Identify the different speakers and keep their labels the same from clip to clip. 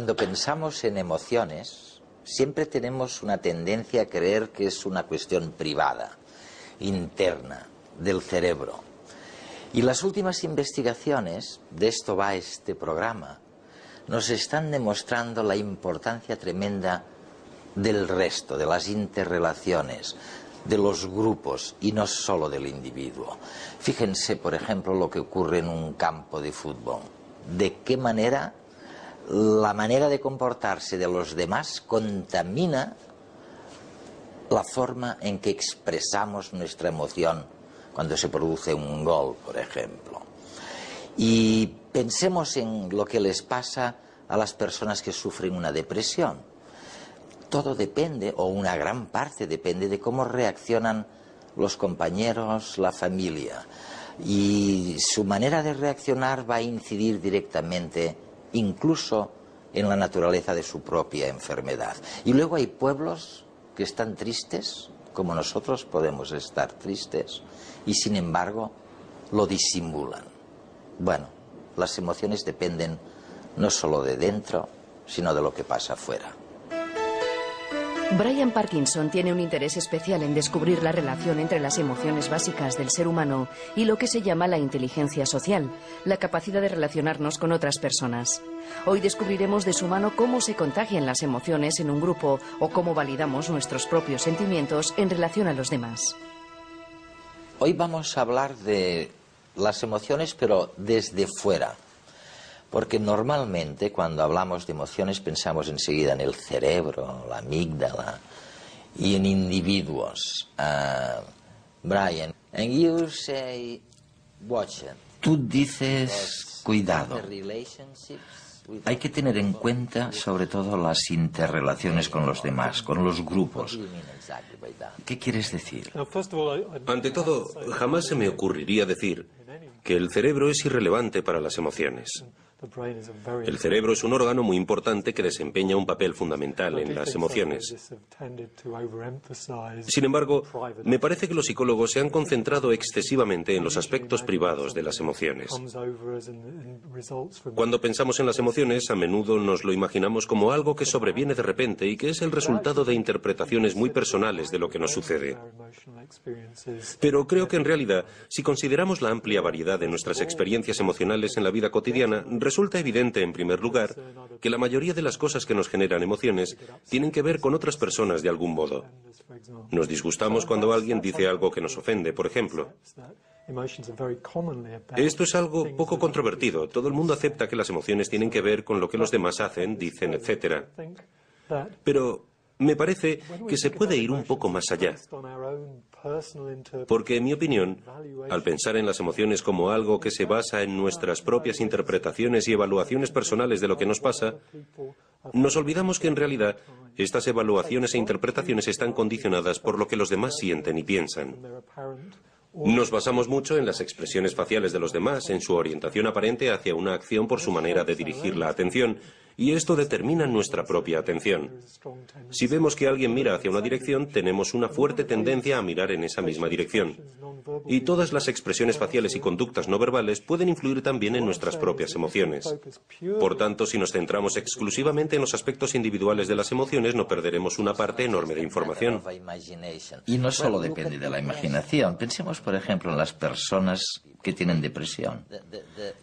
Speaker 1: Cuando pensamos en emociones, siempre tenemos una tendencia a creer que es una cuestión privada, interna, del cerebro. Y las últimas investigaciones, de esto va este programa, nos están demostrando la importancia tremenda del resto, de las interrelaciones, de los grupos y no solo del individuo. Fíjense, por ejemplo, lo que ocurre en un campo de fútbol. De qué manera la manera de comportarse de los demás contamina la forma en que expresamos nuestra emoción cuando se produce un gol, por ejemplo. Y pensemos en lo que les pasa a las personas que sufren una depresión. Todo depende, o una gran parte depende, de cómo reaccionan los compañeros, la familia. Y su manera de reaccionar va a incidir directamente, incluso en la naturaleza de su propia enfermedad. Y luego hay pueblos que están tristes, como nosotros podemos estar tristes, y sin embargo lo disimulan. Bueno, las emociones dependen no solo de dentro, sino de lo que pasa afuera.
Speaker 2: Brian Parkinson tiene un interés especial en descubrir la relación entre las emociones básicas del ser humano y lo que se llama la inteligencia social, la capacidad de relacionarnos con otras personas. Hoy descubriremos de su mano cómo se contagian las emociones en un grupo o cómo validamos nuestros propios sentimientos en relación a los demás.
Speaker 1: Hoy vamos a hablar de las emociones, pero desde fuera. Porque normalmente cuando hablamos de emociones pensamos enseguida en el cerebro, la amígdala, y en individuos. Brian, and you say, watch it.
Speaker 3: Tú dices, cuidado. Hay que tener en cuenta sobre todo las interrelaciones con los demás, con los grupos. ¿Qué quieres decir?
Speaker 4: Ante todo, jamás se me ocurriría decir que el cerebro es irrelevante para las emociones. El cerebro es un órgano muy importante que desempeña un papel fundamental en las emociones. Sin embargo, me parece que los psicólogos se han concentrado excesivamente en los aspectos privados de las emociones. Cuando pensamos en las emociones, a menudo nos lo imaginamos como algo que sobreviene de repente y que es el resultado de interpretaciones muy personales de lo que nos sucede. Pero creo que en realidad, si consideramos la amplia variedad de nuestras experiencias emocionales en la vida cotidiana, resulta evidente, en primer lugar, que la mayoría de las cosas que nos generan emociones tienen que ver con otras personas de algún modo. Nos disgustamos cuando alguien dice algo que nos ofende, por ejemplo. Esto es algo poco controvertido. Todo el mundo acepta que las emociones tienen que ver con lo que los demás hacen, dicen, etc. Pero me parece que se puede ir un poco más allá. Porque, en mi opinión, al pensar en las emociones como algo que se basa en nuestras propias interpretaciones y evaluaciones personales de lo que nos pasa, nos olvidamos que en realidad estas evaluaciones e interpretaciones están condicionadas por lo que los demás sienten y piensan. Nos basamos mucho en las expresiones faciales de los demás, en su orientación aparente hacia una acción por su manera de dirigir la atención, y esto determina nuestra propia atención. Si vemos que alguien mira hacia una dirección, tenemos una fuerte tendencia a mirar en esa misma dirección. Y todas las expresiones faciales y conductas no verbales pueden influir también en nuestras propias emociones. Por tanto, si nos centramos exclusivamente en los aspectos individuales de las emociones, no perderemos una parte enorme de información.
Speaker 3: Y no solo depende de la imaginación. Pensemos, por ejemplo, en las personas que tienen depresión.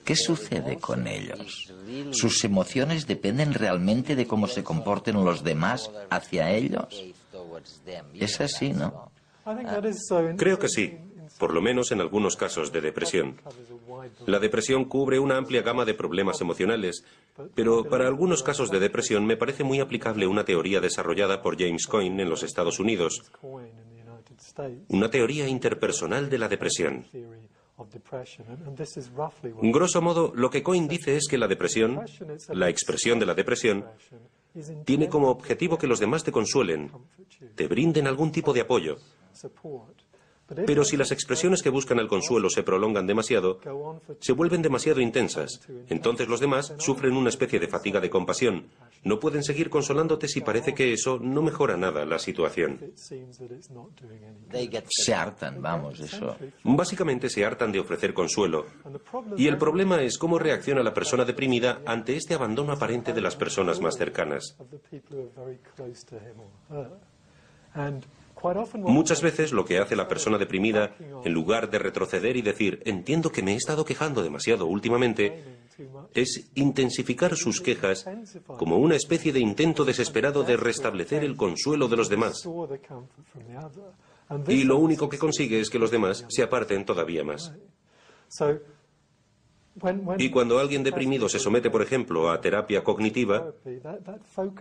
Speaker 3: ¿Qué sucede con ellos? ¿Sus emociones dependen realmente de cómo se comporten los demás hacia ellos? Es así, ¿no?
Speaker 4: Creo que sí, por lo menos en algunos casos de depresión. La depresión cubre una amplia gama de problemas emocionales, pero para algunos casos de depresión me parece muy aplicable una teoría desarrollada por James Coyne en los Estados Unidos, una teoría interpersonal de la depresión. Grosso modo, lo que Coyne dice es que la depresión, la expresión de la depresión, tiene como objetivo que los demás te consuelen, te brinden algún tipo de apoyo. Pero si las expresiones que buscan el consuelo se prolongan demasiado, se vuelven demasiado intensas. Entonces los demás sufren una especie de fatiga de compasión. No pueden seguir consolándote si parece que eso no mejora nada la situación.
Speaker 3: Se hartan, vamos, eso.
Speaker 4: Básicamente se hartan de ofrecer consuelo. Y el problema es cómo reacciona la persona deprimida ante este abandono aparente de las personas más cercanas. Muchas veces lo que hace la persona deprimida, en lugar de retroceder y decir, entiendo que me he estado quejando demasiado últimamente, es intensificar sus quejas como una especie de intento desesperado de restablecer el consuelo de los demás. Y lo único que consigue es que los demás se aparten todavía más. Y cuando alguien deprimido se somete, por ejemplo, a terapia cognitiva,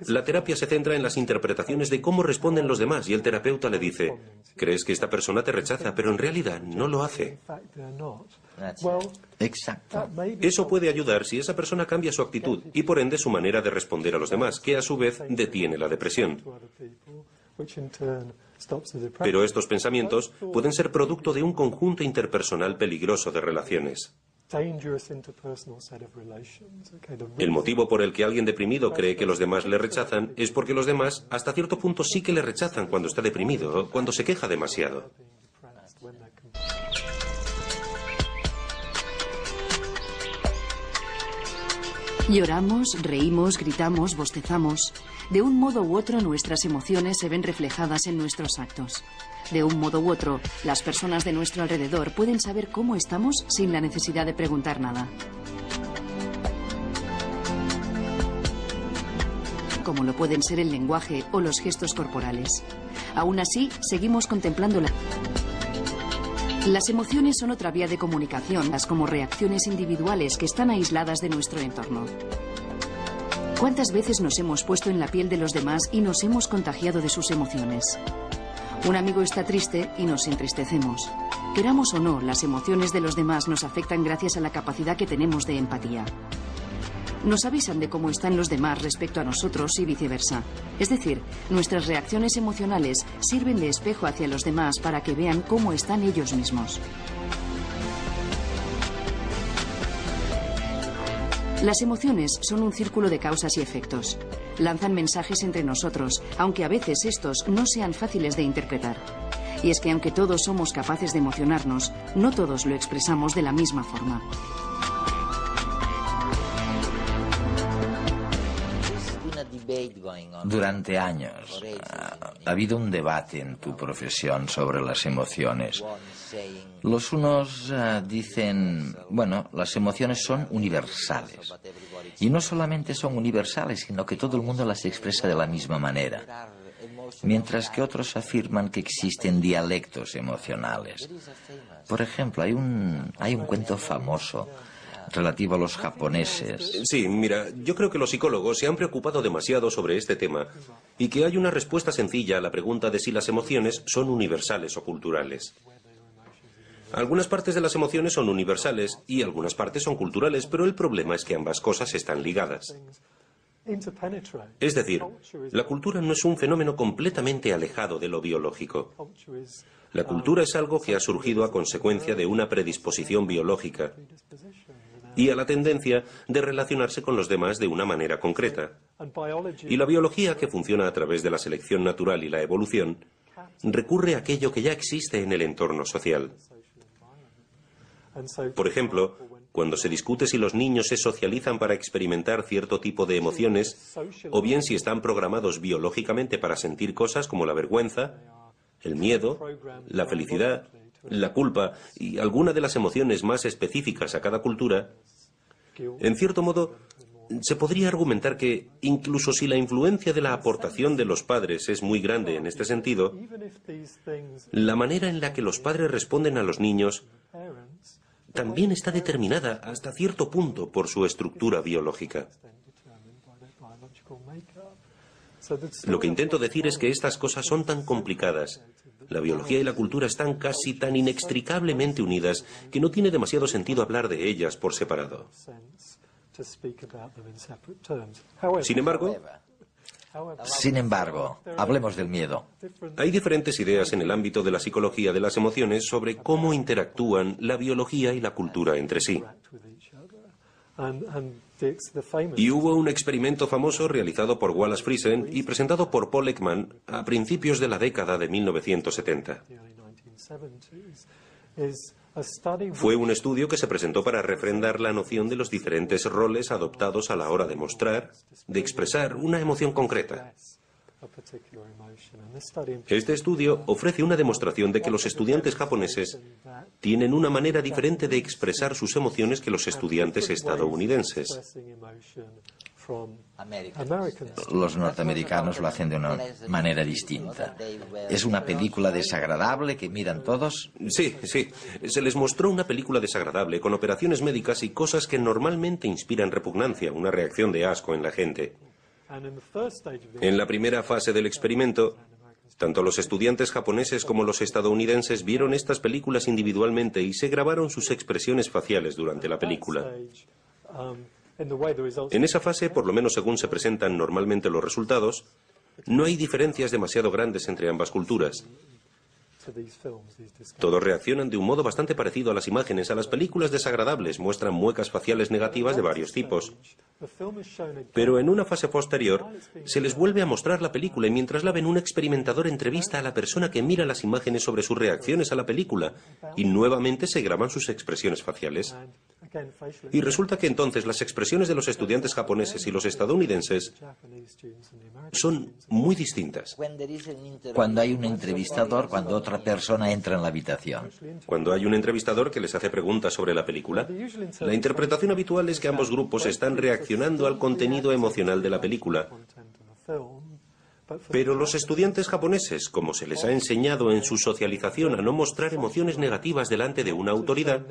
Speaker 4: la terapia se centra en las interpretaciones de cómo responden los demás y el terapeuta le dice, crees que esta persona te rechaza, pero en realidad no lo hace.
Speaker 3: Exacto.
Speaker 4: Eso puede ayudar si esa persona cambia su actitud y por ende su manera de responder a los demás, que a su vez detiene la depresión. Pero estos pensamientos pueden ser producto de un conjunto interpersonal peligroso de relaciones. El motivo por el que alguien deprimido cree que los demás le rechazan es porque los demás hasta cierto punto sí que le rechazan cuando está deprimido o cuando se queja demasiado.
Speaker 2: Lloramos, reímos, gritamos, bostezamos. De un modo u otro nuestras emociones se ven reflejadas en nuestros actos. De un modo u otro, las personas de nuestro alrededor pueden saber cómo estamos sin la necesidad de preguntar nada. Como lo pueden ser el lenguaje o los gestos corporales. Aún así, seguimos contemplando Las emociones son otra vía de comunicación, como reacciones individuales que están aisladas de nuestro entorno. ¿Cuántas veces nos hemos puesto en la piel de los demás y nos hemos contagiado de sus emociones? Un amigo está triste y nos entristecemos. Queramos o no, las emociones de los demás nos afectan gracias a la capacidad que tenemos de empatía. Nos avisan de cómo están los demás respecto a nosotros y viceversa. Es decir, nuestras reacciones emocionales sirven de espejo hacia los demás para que vean cómo están ellos mismos. Las emociones son un círculo de causas y efectos. Lanzan mensajes entre nosotros, aunque a veces estos no sean fáciles de interpretar. Y es que aunque todos somos capaces de emocionarnos, no todos lo expresamos de la misma forma.
Speaker 3: Durante años ha habido un debate en tu profesión sobre las emociones. Los unos dicen, bueno, las emociones son universales. Y no solamente son universales, sino que todo el mundo las expresa de la misma manera. Mientras que otros afirman que existen dialectos emocionales. Por ejemplo, hay un cuento famoso relativo a los japoneses.
Speaker 4: Sí, mira, yo creo que los psicólogos se han preocupado demasiado sobre este tema y que hay una respuesta sencilla a la pregunta de si las emociones son universales o culturales. Algunas partes de las emociones son universales y algunas partes son culturales, pero el problema es que ambas cosas están ligadas. Es decir, la cultura no es un fenómeno completamente alejado de lo biológico. La cultura es algo que ha surgido a consecuencia de una predisposición biológica y a la tendencia de relacionarse con los demás de una manera concreta. Y la biología, que funciona a través de la selección natural y la evolución, recurre a aquello que ya existe en el entorno social. Por ejemplo, cuando se discute si los niños se socializan para experimentar cierto tipo de emociones, o bien si están programados biológicamente para sentir cosas como la vergüenza, el miedo, la felicidad, la culpa y alguna de las emociones más específicas a cada cultura, en cierto modo, se podría argumentar que, incluso si la influencia de la aportación de los padres es muy grande en este sentido, la manera en la que los padres responden a los niños también está determinada hasta cierto punto por su estructura biológica. Lo que intento decir es que estas cosas son tan complicadas, la biología y la cultura están casi tan inextricablemente unidas que no tiene demasiado sentido hablar de ellas por separado. Sin embargo,
Speaker 3: hablemos del miedo.
Speaker 4: Hay diferentes ideas en el ámbito de la psicología de las emociones sobre cómo interactúan la biología y la cultura entre sí. Y hubo un experimento famoso realizado por Wallace Friesen y presentado por Paul Ekman a principios de la década de 1970. Fue un estudio que se presentó para refrendar la noción de los diferentes roles adoptados a la hora de mostrar, de expresar una emoción concreta. Este estudio ofrece una demostración de que los estudiantes japoneses tienen una manera diferente de expresar sus emociones que los estudiantes estadounidenses.
Speaker 3: Los norteamericanos lo hacen de una manera distinta. ¿Es una película desagradable que miran todos?
Speaker 4: Sí, sí. Se les mostró una película desagradable con operaciones médicas y cosas que normalmente inspiran repugnancia, una reacción de asco en la gente. En la primera fase del experimento, tanto los estudiantes japoneses como los estadounidenses vieron estas películas individualmente y se grabaron sus expresiones faciales durante la película. En esa fase, por lo menos según se presentan normalmente los resultados, no hay diferencias demasiado grandes entre ambas culturas. Todos reaccionan de un modo bastante parecido a las imágenes. A las películas desagradables muestran muecas faciales negativas de varios tipos. Pero en una fase posterior se les vuelve a mostrar la película y mientras la ven un experimentador entrevista a la persona que mira las imágenes sobre sus reacciones a la película y nuevamente se graban sus expresiones faciales. Y resulta que entonces las expresiones de los estudiantes japoneses y los estadounidenses son muy distintas.
Speaker 3: Cuando hay un entrevistador, cuando otra persona entra en la habitación.
Speaker 4: Cuando hay un entrevistador que les hace preguntas sobre la película, la interpretación habitual es que ambos grupos están reaccionando al contenido emocional de la película. Pero los estudiantes japoneses, como se les ha enseñado en su socialización a no mostrar emociones negativas delante de una autoridad,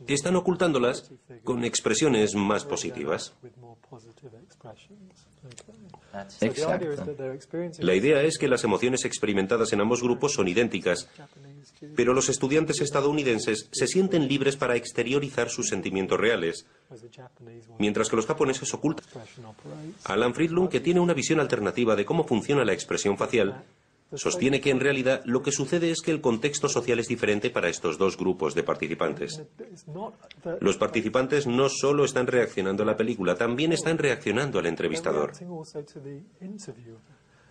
Speaker 4: están ocultándolas con expresiones más positivas.
Speaker 3: Exacto.
Speaker 4: La idea es que las emociones experimentadas en ambos grupos son idénticas, pero los estudiantes estadounidenses se sienten libres para exteriorizar sus sentimientos reales, mientras que los japoneses ocultan. Alan Friedlund, que tiene una visión alternativa de cómo funciona la expresión facial, sostiene que en realidad lo que sucede es que el contexto social es diferente para estos dos grupos de participantes. Los participantes no solo están reaccionando a la película, también están reaccionando al entrevistador.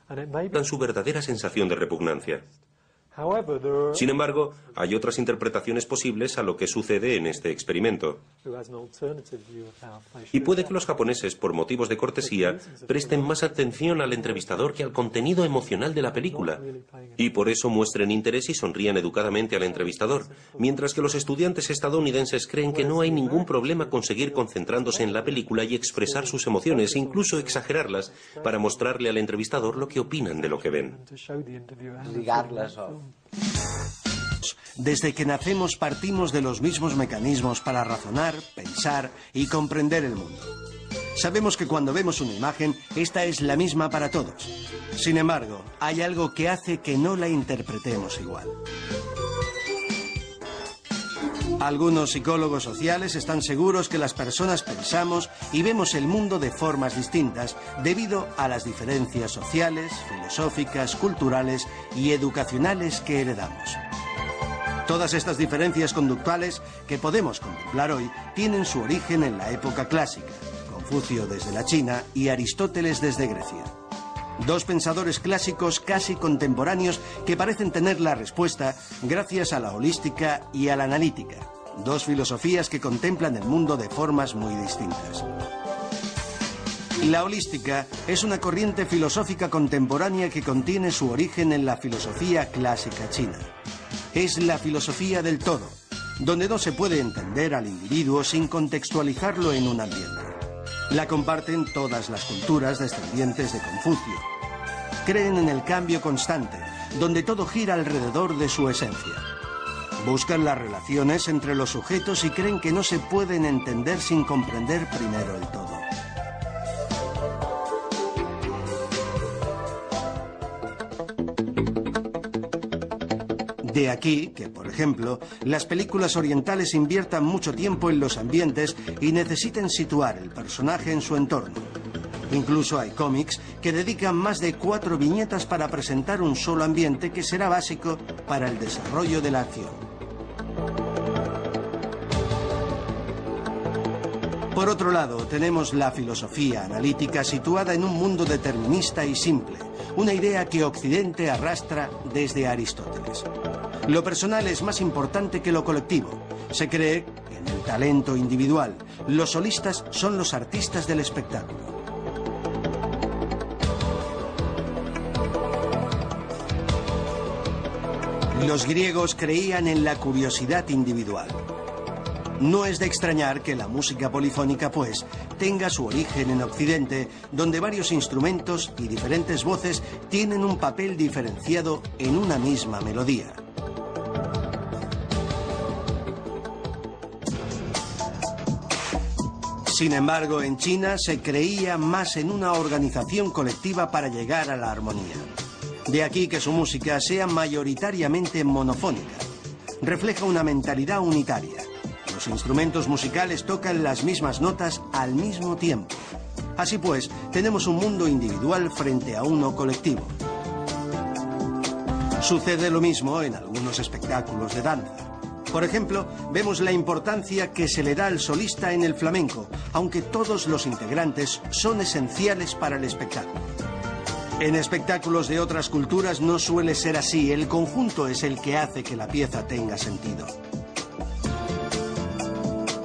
Speaker 4: Dan su verdadera sensación de repugnancia. Sin embargo, hay otras interpretaciones posibles a lo que sucede en este experimento. Y puede que los japoneses, por motivos de cortesía, presten más atención al entrevistador que al contenido emocional de la película, y por eso muestren interés y sonrían educadamente al entrevistador, mientras que los estudiantes estadounidenses creen que no hay ningún problema con seguir concentrándose en la película y expresar sus emociones, e incluso exagerarlas, para mostrarle al entrevistador lo que opinan de lo que ven.
Speaker 5: Desde que nacemos partimos de los mismos mecanismos para razonar, pensar y comprender el mundo. Sabemos que cuando vemos una imagen, esta es la misma para todos. Sin embargo, hay algo que hace que no la interpretemos igual. Algunos psicólogos sociales están seguros que las personas pensamos y vemos el mundo de formas distintas debido a las diferencias sociales, filosóficas, culturales y educacionales que heredamos. Todas estas diferencias conductuales que podemos contemplar hoy tienen su origen en la época clásica, Confucio desde la China y Aristóteles desde Grecia. Dos pensadores clásicos casi contemporáneos que parecen tener la respuesta gracias a la holística y a la analítica, dos filosofías que contemplan el mundo de formas muy distintas. La holística es una corriente filosófica contemporánea que contiene su origen en la filosofía clásica china. Es la filosofía del todo, donde no se puede entender al individuo sin contextualizarlo en un ambiente. La comparten todas las culturas descendientes de Confucio. Creen en el cambio constante, donde todo gira alrededor de su esencia. Buscan las relaciones entre los sujetos y creen que no se pueden entender sin comprender primero el todo. De aquí que, por ejemplo, las películas orientales inviertan mucho tiempo en los ambientes y necesiten situar el personaje en su entorno. Incluso hay cómics que dedican más de 4 viñetas para presentar un solo ambiente que será básico para el desarrollo de la acción. Por otro lado, tenemos la filosofía analítica situada en un mundo determinista y simple, una idea que Occidente arrastra desde Aristóteles. Lo personal es más importante que lo colectivo. Se cree en el talento individual. Los solistas son los artistas del espectáculo. Los griegos creían en la curiosidad individual. No es de extrañar que la música polifónica, pues, tenga su origen en Occidente, donde varios instrumentos y diferentes voces tienen un papel diferenciado en una misma melodía. Sin embargo, en China se creía más en una organización colectiva para llegar a la armonía. De aquí que su música sea mayoritariamente monofónica. Refleja una mentalidad unitaria. Los instrumentos musicales tocan las mismas notas al mismo tiempo. Así pues, tenemos un mundo individual frente a uno colectivo. Sucede lo mismo en algunos espectáculos de danza. Por ejemplo, vemos la importancia que se le da al solista en el flamenco, aunque todos los integrantes son esenciales para el espectáculo. En espectáculos de otras culturas no suele ser así. El conjunto es el que hace que la pieza tenga sentido.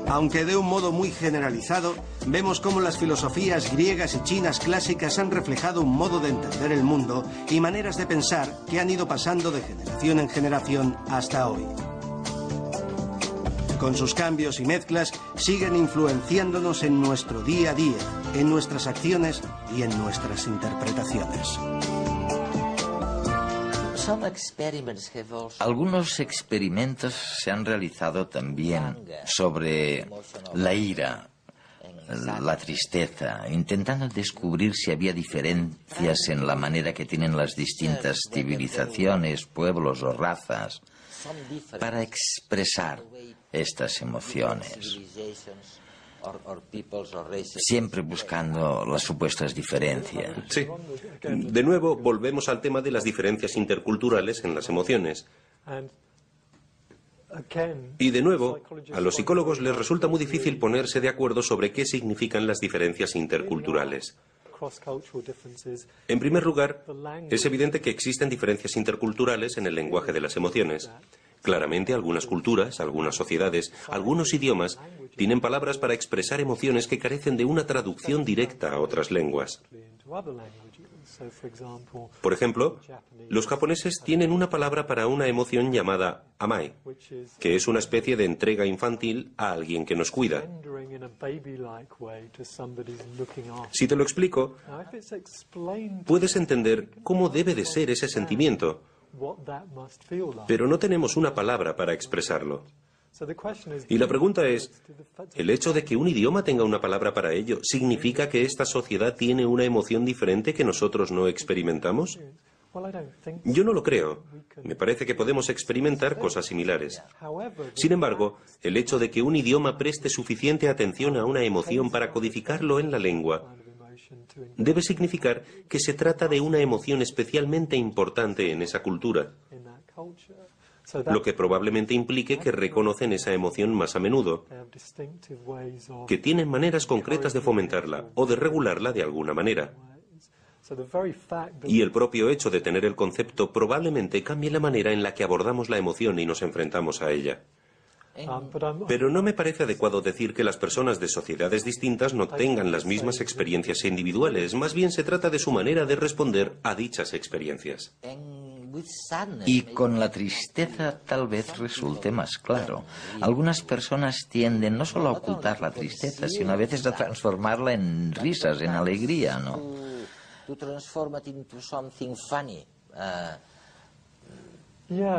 Speaker 5: Aunque de un modo muy generalizado, vemos cómo las filosofías griegas y chinas clásicas han reflejado un modo de entender el mundo y maneras de pensar que han ido pasando de generación en generación hasta hoy. Con sus cambios y mezclas, siguen influenciándonos en nuestro día a día, en nuestras acciones y en nuestras interpretaciones.
Speaker 3: Algunos experimentos se han realizado también sobre la ira, la tristeza, intentando descubrir si había diferencias en la manera que tienen las distintas civilizaciones, pueblos o razas para expresar estas emociones, siempre buscando las supuestas diferencias.
Speaker 4: Sí. De nuevo, volvemos al tema de las diferencias interculturales en las emociones. Y de nuevo, a los psicólogos les resulta muy difícil ponerse de acuerdo sobre qué significan las diferencias interculturales. En primer lugar, es evidente que existen diferencias interculturales en el lenguaje de las emociones. Claramente, algunas culturas, algunas sociedades, algunos idiomas tienen palabras para expresar emociones que carecen de una traducción directa a otras lenguas. Por ejemplo, los japoneses tienen una palabra para una emoción llamada amai, que es una especie de entrega infantil a alguien que nos cuida. Si te lo explico, puedes entender cómo debe de ser ese sentimiento, pero no tenemos una palabra para expresarlo. Y la pregunta es, ¿el hecho de que un idioma tenga una palabra para ello significa que esta sociedad tiene una emoción diferente que nosotros no experimentamos? Yo no lo creo. Me parece que podemos experimentar cosas similares. Sin embargo, el hecho de que un idioma preste suficiente atención a una emoción para codificarlo en la lengua debe significar que se trata de una emoción especialmente importante en esa cultura, lo que probablemente implique que reconocen esa emoción más a menudo, que tienen maneras concretas de fomentarla o de regularla de alguna manera. Y el propio hecho de tener el concepto probablemente cambie la manera en la que abordamos la emoción y nos enfrentamos a ella. Pero no me parece adecuado decir que las personas de sociedades distintas no tengan las mismas experiencias individuales. Más bien se trata de su manera de responder a dichas experiencias.
Speaker 3: Y con la tristeza tal vez resulte más claro. Algunas personas tienden no solo a ocultar la tristeza, sino a veces a transformarla en risas, en alegría, ¿no?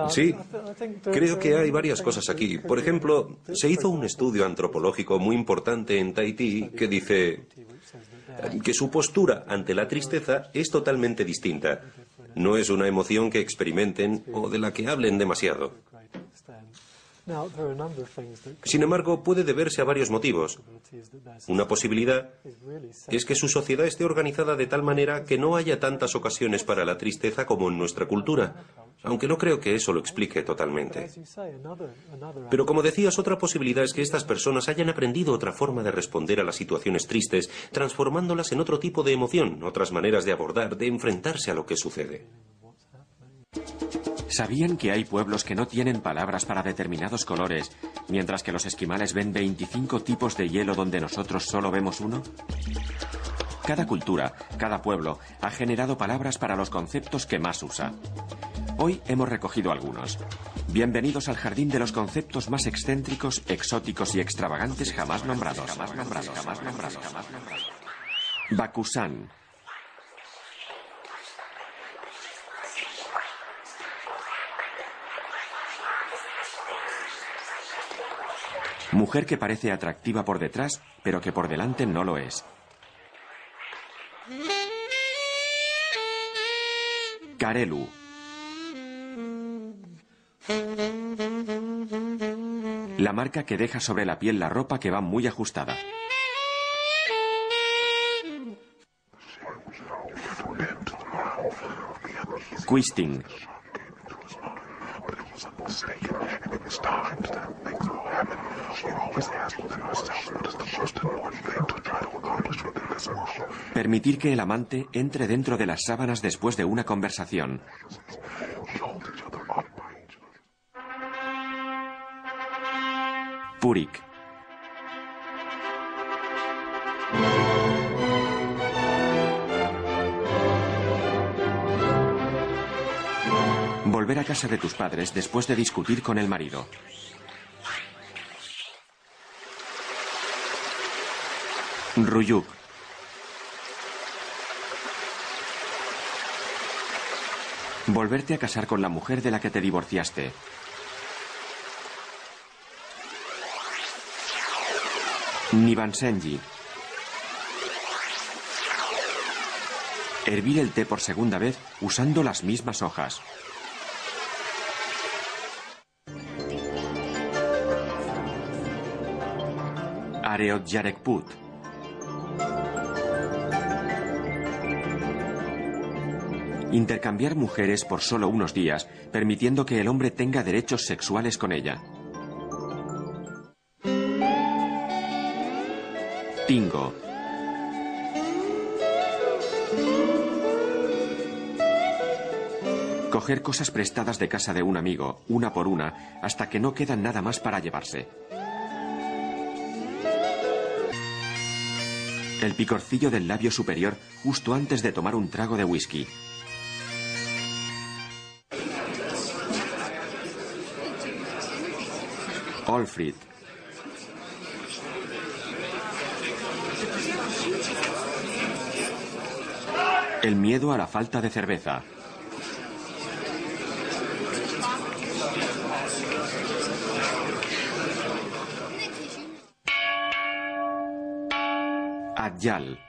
Speaker 4: Sí, creo que hay varias cosas aquí. Por ejemplo, se hizo un estudio antropológico muy importante en Tahití que dice que su postura ante la tristeza es totalmente distinta. No es una emoción que experimenten o de la que hablen demasiado. Sin embargo, puede deberse a varios motivos. Una posibilidad es que su sociedad esté organizada de tal manera que no haya tantas ocasiones para la tristeza como en nuestra cultura. aunque no creo que eso lo explique totalmente. Pero como decías, otra posibilidad es que estas personas hayan aprendido otra forma de responder a las situaciones tristes, transformándolas en otro tipo de emoción, otras maneras de abordar, de enfrentarse a lo que sucede.
Speaker 6: ¿Sabían que hay pueblos que no tienen palabras para determinados colores, mientras que los esquimales ven 25 tipos de hielo donde nosotros solo vemos uno? Cada cultura, cada pueblo, ha generado palabras para los conceptos que más usa. Hoy hemos recogido algunos. Bienvenidos al jardín de los conceptos más excéntricos, exóticos y extravagantes jamás nombrados. Bakusan. Mujer que parece atractiva por detrás, pero que por delante no lo es. Karelu. La marca que deja sobre la piel la ropa que va muy ajustada. Quisting. Permitir que el amante entre dentro de las sábanas después de una conversación. Purik. Volver a casa de tus padres después de discutir con el marido. Ruyuk. Volverte a casar con la mujer de la que te divorciaste. Nivansenji. Hervir el té por segunda vez usando las mismas hojas. Areotjarekput. Intercambiar mujeres por solo unos días, permitiendo que el hombre tenga derechos sexuales con ella. Tingo. Coger cosas prestadas de casa de un amigo, una por una, hasta que no queda nada más para llevarse. El picorcillo del labio superior justo antes de tomar un trago de whisky. Olfrid. El miedo a la falta de cerveza. Adjal.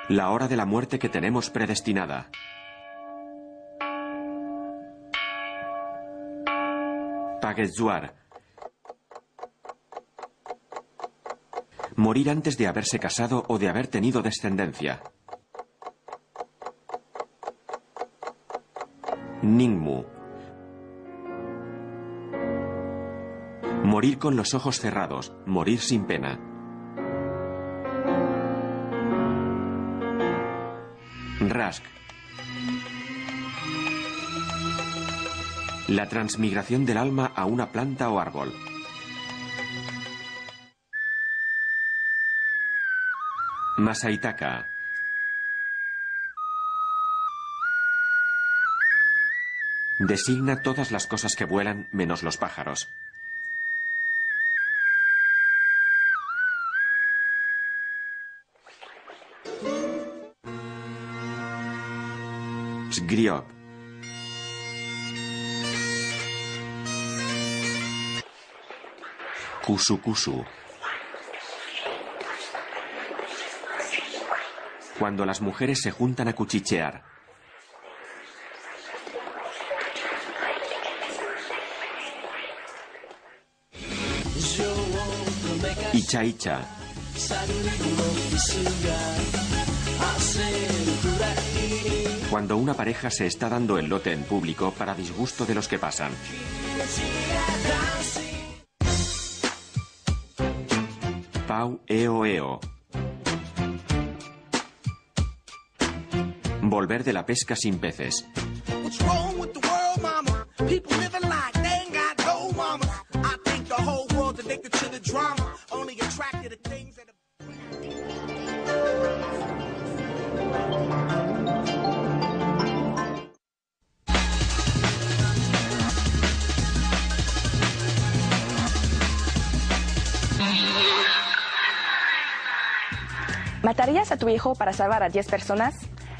Speaker 6: La hora de la muerte que tenemos predestinada. Pagetzuar. Morir antes de haberse casado o de haber tenido descendencia. Ningmu. Morir con los ojos cerrados, morir sin pena. Rask. La transmigración del alma a una planta o árbol. Masaitaka. Designa todas las cosas que vuelan menos los pájaros. Sgriop. Kusu-kusu. Cuando las mujeres se juntan a cuchichear. Icha-icha. cuando una pareja se está dando el lote en público para disgusto de los que pasan. Pau Eo Eo. Volver de la pesca sin peces.
Speaker 7: ¿Matarías a tu hijo para salvar a 10 personas?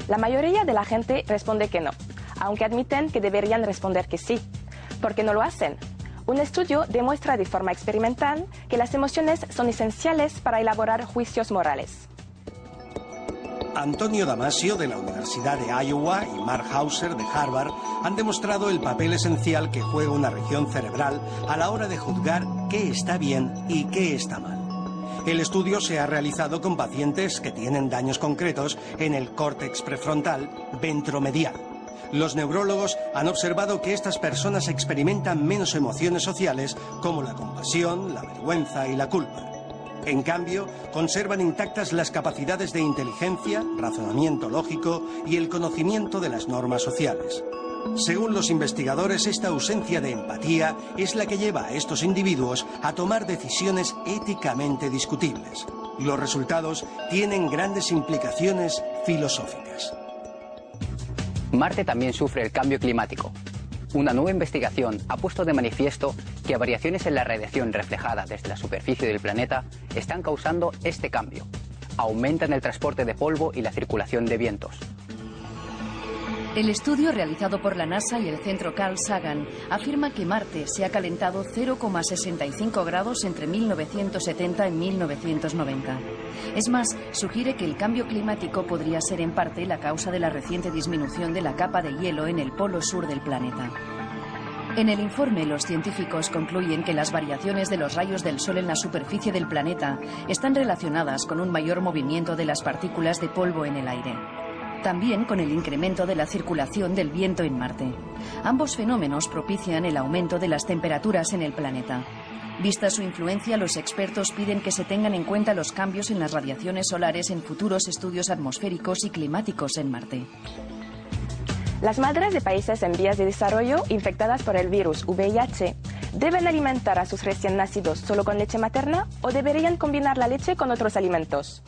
Speaker 7: La mayoría de la gente responde que no, aunque admiten que deberían responder que sí. ¿Por qué no lo hacen? Un estudio demuestra de forma experimental que las emociones son esenciales para elaborar juicios morales.
Speaker 5: Antonio Damasio, de la Universidad de Iowa, y Mark Hauser, de Harvard, han demostrado el papel esencial que juega una región cerebral a la hora de juzgar qué está bien y qué está mal. El estudio se ha realizado con pacientes que tienen daños concretos en el córtex prefrontal ventromedial. Los neurólogos han observado que estas personas experimentan menos emociones sociales como la compasión, la vergüenza y la culpa. En cambio, conservan intactas las capacidades de inteligencia, razonamiento lógico y el conocimiento de las normas sociales. Según los investigadores, esta ausencia de empatía es la que lleva a estos individuos a tomar decisiones éticamente discutibles. Los resultados tienen grandes implicaciones filosóficas.
Speaker 8: Marte también sufre el cambio climático. Una nueva investigación ha puesto de manifiesto que variaciones en la radiación reflejada desde la superficie del planeta están causando este cambio. Aumentan el transporte de polvo y la circulación de vientos.
Speaker 2: El estudio realizado por la NASA y el centro Carl Sagan afirma que Marte se ha calentado 0,65 grados entre 1970 y 1990. Es más, sugiere que el cambio climático podría ser en parte la causa de la reciente disminución de la capa de hielo en el polo sur del planeta. En el informe, los científicos concluyen que las variaciones de los rayos del Sol en la superficie del planeta están relacionadas con un mayor movimiento de las partículas de polvo en el aire. También con el incremento de la circulación del viento en Marte. Ambos fenómenos propician el aumento de las temperaturas en el planeta. Vista su influencia, los expertos piden que se tengan en cuenta los cambios en las radiaciones solares en futuros estudios atmosféricos y climáticos en Marte.
Speaker 7: Las madres de países en vías de desarrollo infectadas por el virus VIH deben alimentar a sus recién nacidos solo con leche materna o deberían combinar la leche con otros alimentos.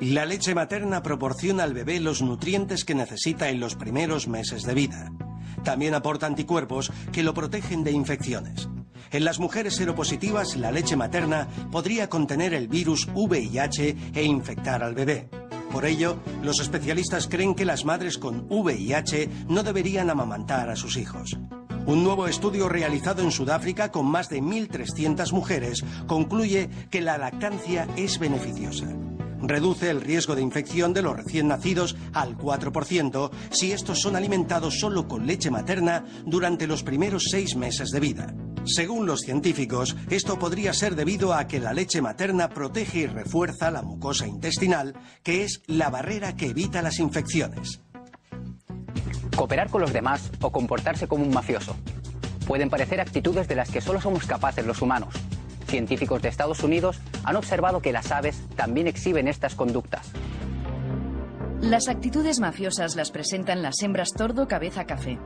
Speaker 5: La leche materna proporciona al bebé los nutrientes que necesita en los primeros meses de vida. También aporta anticuerpos que lo protegen de infecciones. En las mujeres seropositivas, la leche materna podría contener el virus VIH e infectar al bebé. Por ello, los especialistas creen que las madres con VIH no deberían amamantar a sus hijos. Un nuevo estudio realizado en Sudáfrica con más de 1.300 mujeres concluye que la lactancia es beneficiosa. Reduce el riesgo de infección de los recién nacidos al 4% si estos son alimentados solo con leche materna durante los primeros 6 meses de vida. Según los científicos, esto podría ser debido a que la leche materna protege y refuerza la mucosa intestinal, que es la barrera que evita las infecciones.
Speaker 8: Cooperar con los demás o comportarse como un mafioso. Pueden parecer actitudes de las que solo somos capaces los humanos. Científicos de Estados Unidos han observado que las aves también exhiben estas conductas.
Speaker 2: Las actitudes mafiosas las presentan las hembras tordo cabeza café.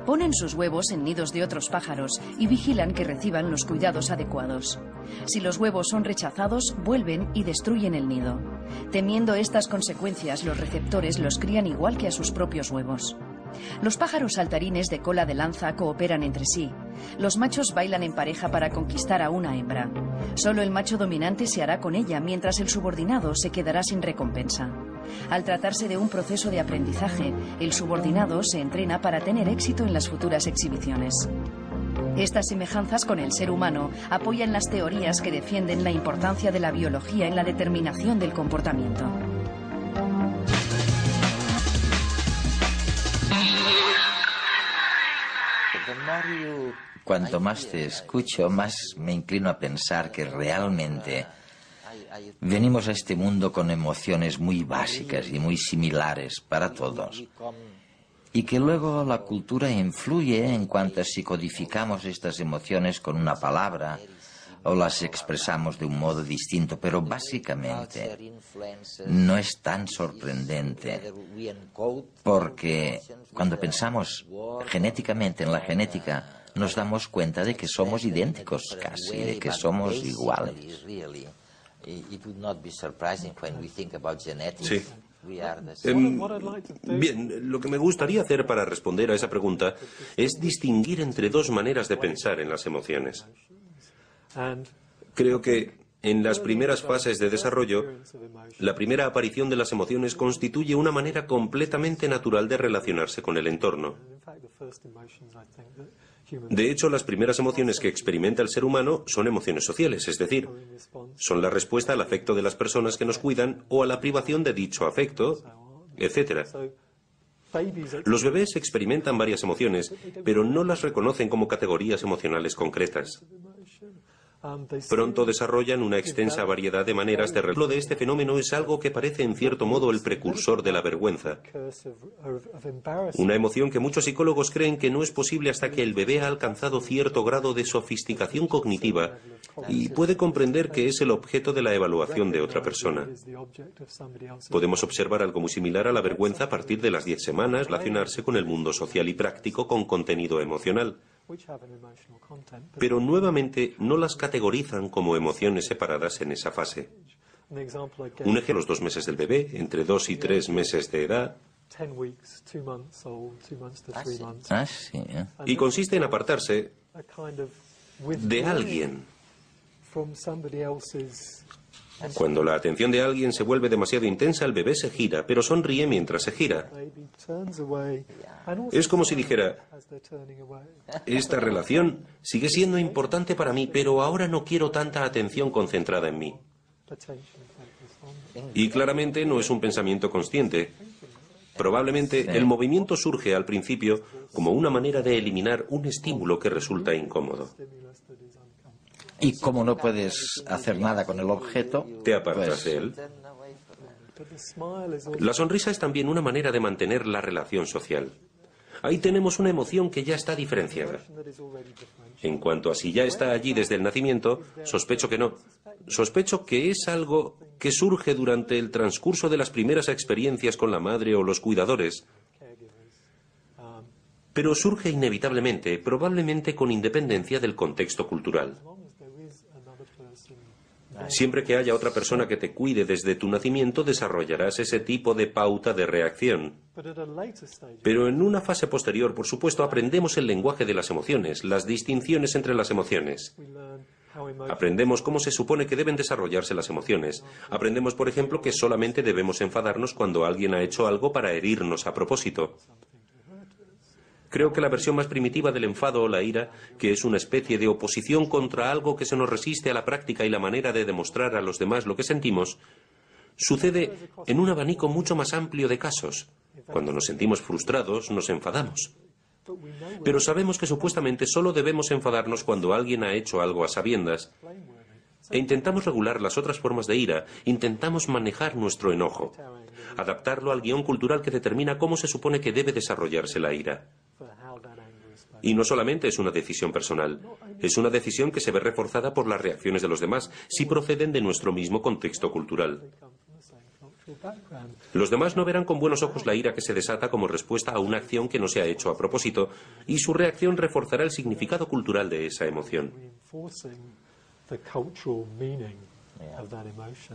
Speaker 2: Ponen sus huevos en nidos de otros pájaros y vigilan que reciban los cuidados adecuados. Si los huevos son rechazados, vuelven y destruyen el nido. Temiendo estas consecuencias, los receptores los crían igual que a sus propios huevos. Los pájaros saltarines de cola de lanza cooperan entre sí. Los machos bailan en pareja para conquistar a una hembra. Solo el macho dominante se hará con ella, mientras el subordinado se quedará sin recompensa. Al tratarse de un proceso de aprendizaje, el subordinado se entrena para tener éxito en las futuras exhibiciones. Estas semejanzas con el ser humano apoyan las teorías que defienden la importancia de la biología en la determinación del comportamiento.
Speaker 1: Cuanto más te escucho, más me inclino a pensar que realmente
Speaker 3: venimos a este mundo con emociones muy básicas y muy similares para todos. Y que luego la cultura influye en cuanto si codificamos estas emociones con una palabra o las expresamos de un modo distinto, pero básicamente no es tan sorprendente, porque cuando pensamos genéticamente en la genética, nos damos cuenta de que somos idénticos casi, de que somos iguales.
Speaker 4: Sí. Bien, lo que me gustaría hacer para responder a esa pregunta es distinguir entre dos maneras de pensar en las emociones. Creo que en las primeras fases de desarrollo, la primera aparición de las emociones constituye una manera completamente natural de relacionarse con el entorno. De hecho, las primeras emociones que experimenta el ser humano son emociones sociales, es decir, son la respuesta al afecto de las personas que nos cuidan o a la privación de dicho afecto, etc. Los bebés experimentan varias emociones, pero no las reconocen como categorías emocionales concretas. Pronto desarrollan una extensa variedad de maneras de relación. Lo de este fenómeno es algo que parece en cierto modo el precursor de la vergüenza. Una emoción que muchos psicólogos creen que no es posible hasta que el bebé ha alcanzado cierto grado de sofisticación cognitiva y puede comprender que es el objeto de la evaluación de otra persona. Podemos observar algo muy similar a la vergüenza a partir de las 10 semanas, relacionarse con el mundo social y práctico con contenido emocional. Pero nuevamente no las categorizan como emociones separadas en esa fase. Un ejemplo, los 2 meses del bebé, entre 2 y 3 meses de edad, y consiste en apartarse de alguien. Cuando la atención de alguien se vuelve demasiado intensa, el bebé se gira, pero sonríe mientras se gira. Es como si dijera, esta relación sigue siendo importante para mí, pero ahora no quiero tanta atención concentrada en mí. Y claramente no es un pensamiento consciente. Probablemente el movimiento surge al principio como una manera de eliminar un estímulo que resulta incómodo.
Speaker 3: Y como no puedes hacer nada con el objeto,
Speaker 4: te apartas de él. La sonrisa es también una manera de mantener la relación social. Ahí tenemos una emoción que ya está diferenciada. En cuanto a si ya está allí desde el nacimiento, sospecho que no. Sospecho que es algo que surge durante el transcurso de las primeras experiencias con la madre o los cuidadores. Pero surge inevitablemente, probablemente con independencia del contexto cultural. Siempre que haya otra persona que te cuide desde tu nacimiento, desarrollarás ese tipo de pauta de reacción. Pero en una fase posterior, por supuesto, aprendemos el lenguaje de las emociones, las distinciones entre las emociones. Aprendemos cómo se supone que deben desarrollarse las emociones. Aprendemos, por ejemplo, que solamente debemos enfadarnos cuando alguien ha hecho algo para herirnos a propósito. Creo que la versión más primitiva del enfado o la ira, que es una especie de oposición contra algo que se nos resiste a la práctica y la manera de demostrar a los demás lo que sentimos, sucede en un abanico mucho más amplio de casos. Cuando nos sentimos frustrados, nos enfadamos. Pero sabemos que supuestamente solo debemos enfadarnos cuando alguien ha hecho algo a sabiendas. E intentamos regular las otras formas de ira, intentamos manejar nuestro enojo, adaptarlo al guión cultural que determina cómo se supone que debe desarrollarse la ira. Y no solamente es una decisión personal, es una decisión que se ve reforzada por las reacciones de los demás si proceden de nuestro mismo contexto cultural. Los demás no verán con buenos ojos la ira que se desata como respuesta a una acción que no se ha hecho a propósito, y su reacción reforzará el significado cultural de esa emoción.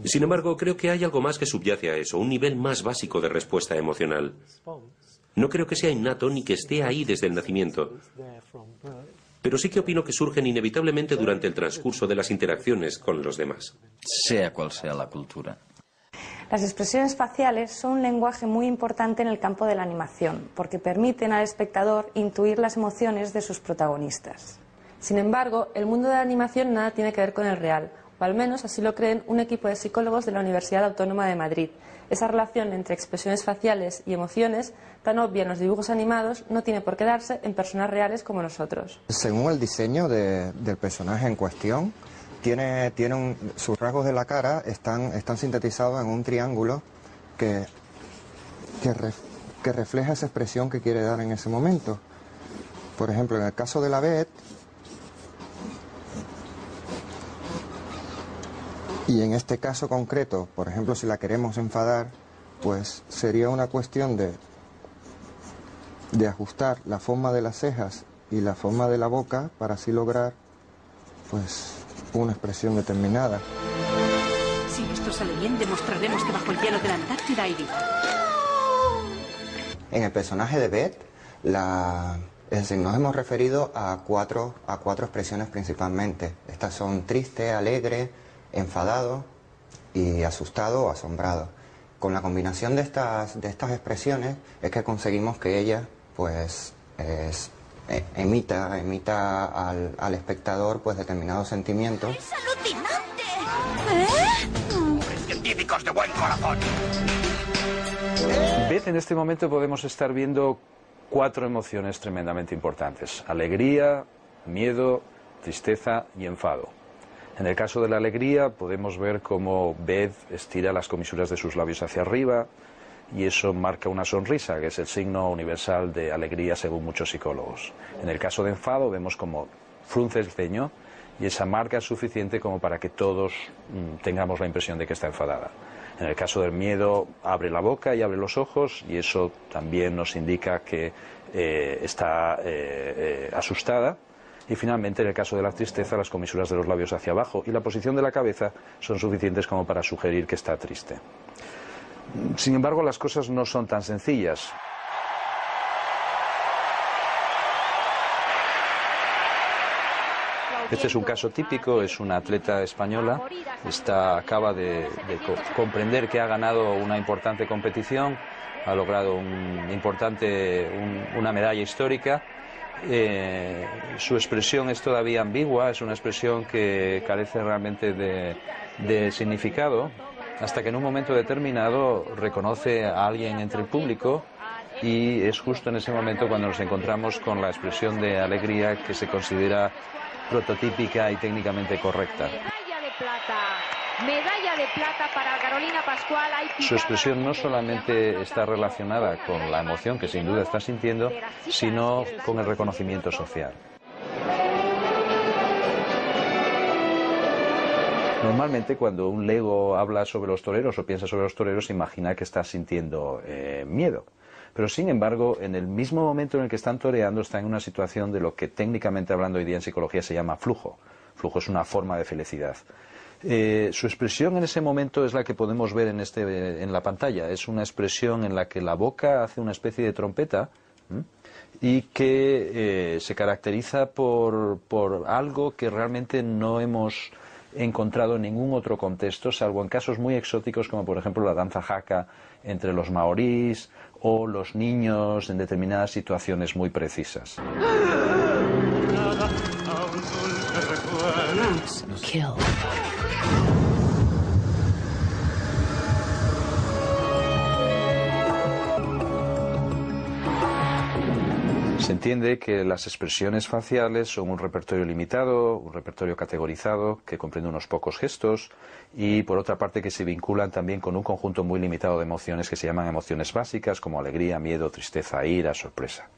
Speaker 4: Sin embargo, creo que hay algo más que subyace a eso, un nivel más básico de respuesta emocional. No creo que sea innato ni que esté ahí desde el nacimiento. Pero sí que opino que surgen inevitablemente durante el transcurso de las interacciones con los demás.
Speaker 3: Sea cual sea la cultura.
Speaker 9: Las expresiones faciales son un lenguaje muy importante en el campo de la animación, porque permiten al espectador intuir las emociones de sus protagonistas. Sin embargo, el mundo de la animación nada tiene que ver con el real, o al menos así lo creen un equipo de psicólogos de la Universidad Autónoma de Madrid. Esa relación entre expresiones faciales y emociones, tan obvia en los dibujos animados, no tiene por qué darse en personas reales como nosotros.
Speaker 10: Según el diseño del personaje en cuestión, sus rasgos de la cara están sintetizados en un triángulo que refleja esa expresión que quiere dar en ese momento. Por ejemplo, en el caso de la Beth, y en este caso concreto, por ejemplo, si la queremos enfadar, pues sería una cuestión de ajustar la forma de las cejas y la forma de la boca para así lograr, pues, una expresión determinada.
Speaker 11: Si esto sale bien, demostraremos que bajo el hielo de la Antártida hay vida.
Speaker 10: En el personaje de Beth, es decir, nos hemos referido a cuatro expresiones principalmente. Estas son triste, alegre, enfadado y asustado o asombrado. Con la combinación de estas expresiones es que conseguimos que ella, pues, emita al espectador, pues, determinados sentimientos.
Speaker 12: ¡Es alucinante!
Speaker 13: ¡Científicos de buen corazón!
Speaker 14: Beth, en este momento podemos estar viendo 4 emociones tremendamente importantes: alegría, miedo, tristeza y enfado. En el caso de la alegría podemos ver cómo Beth estira las comisuras de sus labios hacia arriba y eso marca una sonrisa, que es el signo universal de alegría según muchos psicólogos. En el caso de enfado vemos cómo frunce el ceño y esa marca es suficiente como para que todos tengamos la impresión de que está enfadada. En el caso del miedo abre la boca y abre los ojos y eso también nos indica que está asustada. Y finalmente, en el caso de la tristeza, las comisuras de los labios hacia abajo y la posición de la cabeza son suficientes como para sugerir que está triste. Sin embargo, las cosas no son tan sencillas. Este es un caso típico, es una atleta española, acaba de comprender que ha ganado una importante competición, ha logrado una medalla histórica. Su expresión es todavía ambigua, es una expresión que carece realmente de significado, hasta que en un momento determinado reconoce a alguien entre el público y es justo en ese momento cuando nos encontramos con la expresión de alegría que se considera prototípica y técnicamente correcta.
Speaker 12: Medalla de plata para Carolina Pascual.
Speaker 14: Su expresión no solamente está relacionada con la emoción que sin duda está sintiendo, sino con el reconocimiento social. Normalmente cuando un lego habla sobre los toreros o piensa sobre los toreros, se imagina que está sintiendo miedo. Pero sin embargo, en el mismo momento en el que están toreando, están en una situación de lo que técnicamente hablando hoy día en psicología se llama flujo. Flujo es una forma de felicidad. Su expresión en ese momento es la que podemos ver en la pantalla. Es una expresión en la que la boca hace una especie de trompeta y que se caracteriza por algo que realmente no hemos encontrado en ningún otro contexto, salvo en casos muy exóticos como por ejemplo la danza haka entre los maorís o los niños en determinadas situaciones muy precisas.
Speaker 2: Kill.
Speaker 14: Se entiende que las expresiones faciales son un repertorio limitado, un repertorio categorizado que comprende unos pocos gestos y por otra parte que se vinculan también con un conjunto muy limitado de emociones que se llaman emociones básicas como alegría, miedo, tristeza, ira, sorpresa.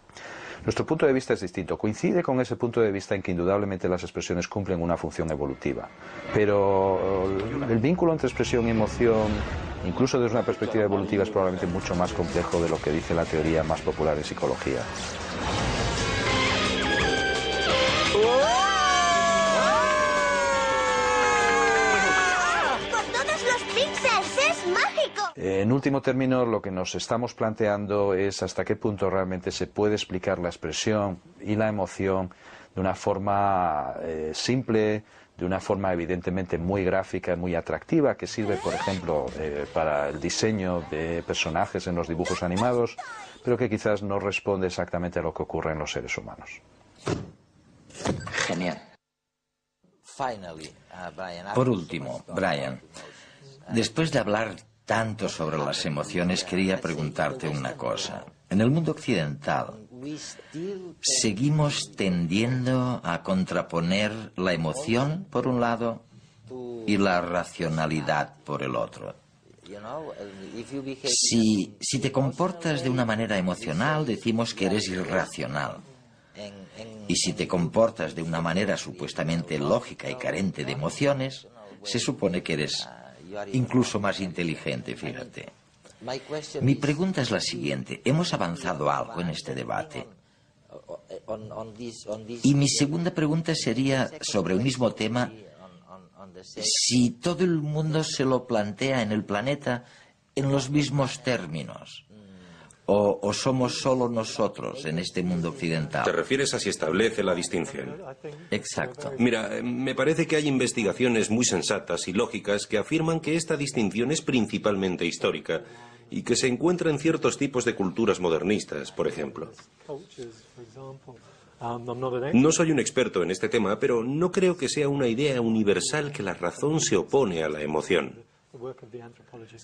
Speaker 14: Nuestro punto de vista es distinto. Coincide con ese punto de vista en que indudablemente las expresiones cumplen una función evolutiva. Pero el vínculo entre expresión y emoción, incluso desde una perspectiva evolutiva, es probablemente mucho más complejo de lo que dice la teoría más popular en psicología. En último término, lo que nos estamos planteando es hasta qué punto realmente se puede explicar la expresión y la emoción de una forma simple, de una forma evidentemente muy gráfica, muy atractiva, que sirve, por ejemplo, para el diseño de personajes en los dibujos animados, pero que quizás no responde exactamente a lo que ocurre en los seres humanos.
Speaker 3: Genial. Por último, Brian, después de hablar tanto sobre las emociones, quería preguntarte una cosa. En el mundo occidental, ¿seguimos tendiendo a contraponer la emoción, por un lado, y la racionalidad por el otro. Si te comportas de una manera emocional, decimos que eres irracional. Y si te comportas de una manera supuestamente lógica y carente de emociones, se supone que eres incluso más inteligente, fíjate. Mi pregunta es la siguiente. ¿Hemos avanzado algo en este debate? Y mi segunda pregunta sería sobre el mismo tema. Si todo el mundo se lo plantea en el planeta en los mismos términos, o somos solo nosotros en este mundo occidental.
Speaker 4: ¿Te refieres a si establece la distinción?
Speaker 3: Exacto.
Speaker 4: Mira, me parece que hay investigaciones muy sensatas y lógicas que afirman que esta distinción es principalmente histórica y que se encuentra en ciertos tipos de culturas modernistas, por ejemplo. No soy un experto en este tema, pero no creo que sea una idea universal que la razón se opone a la emoción.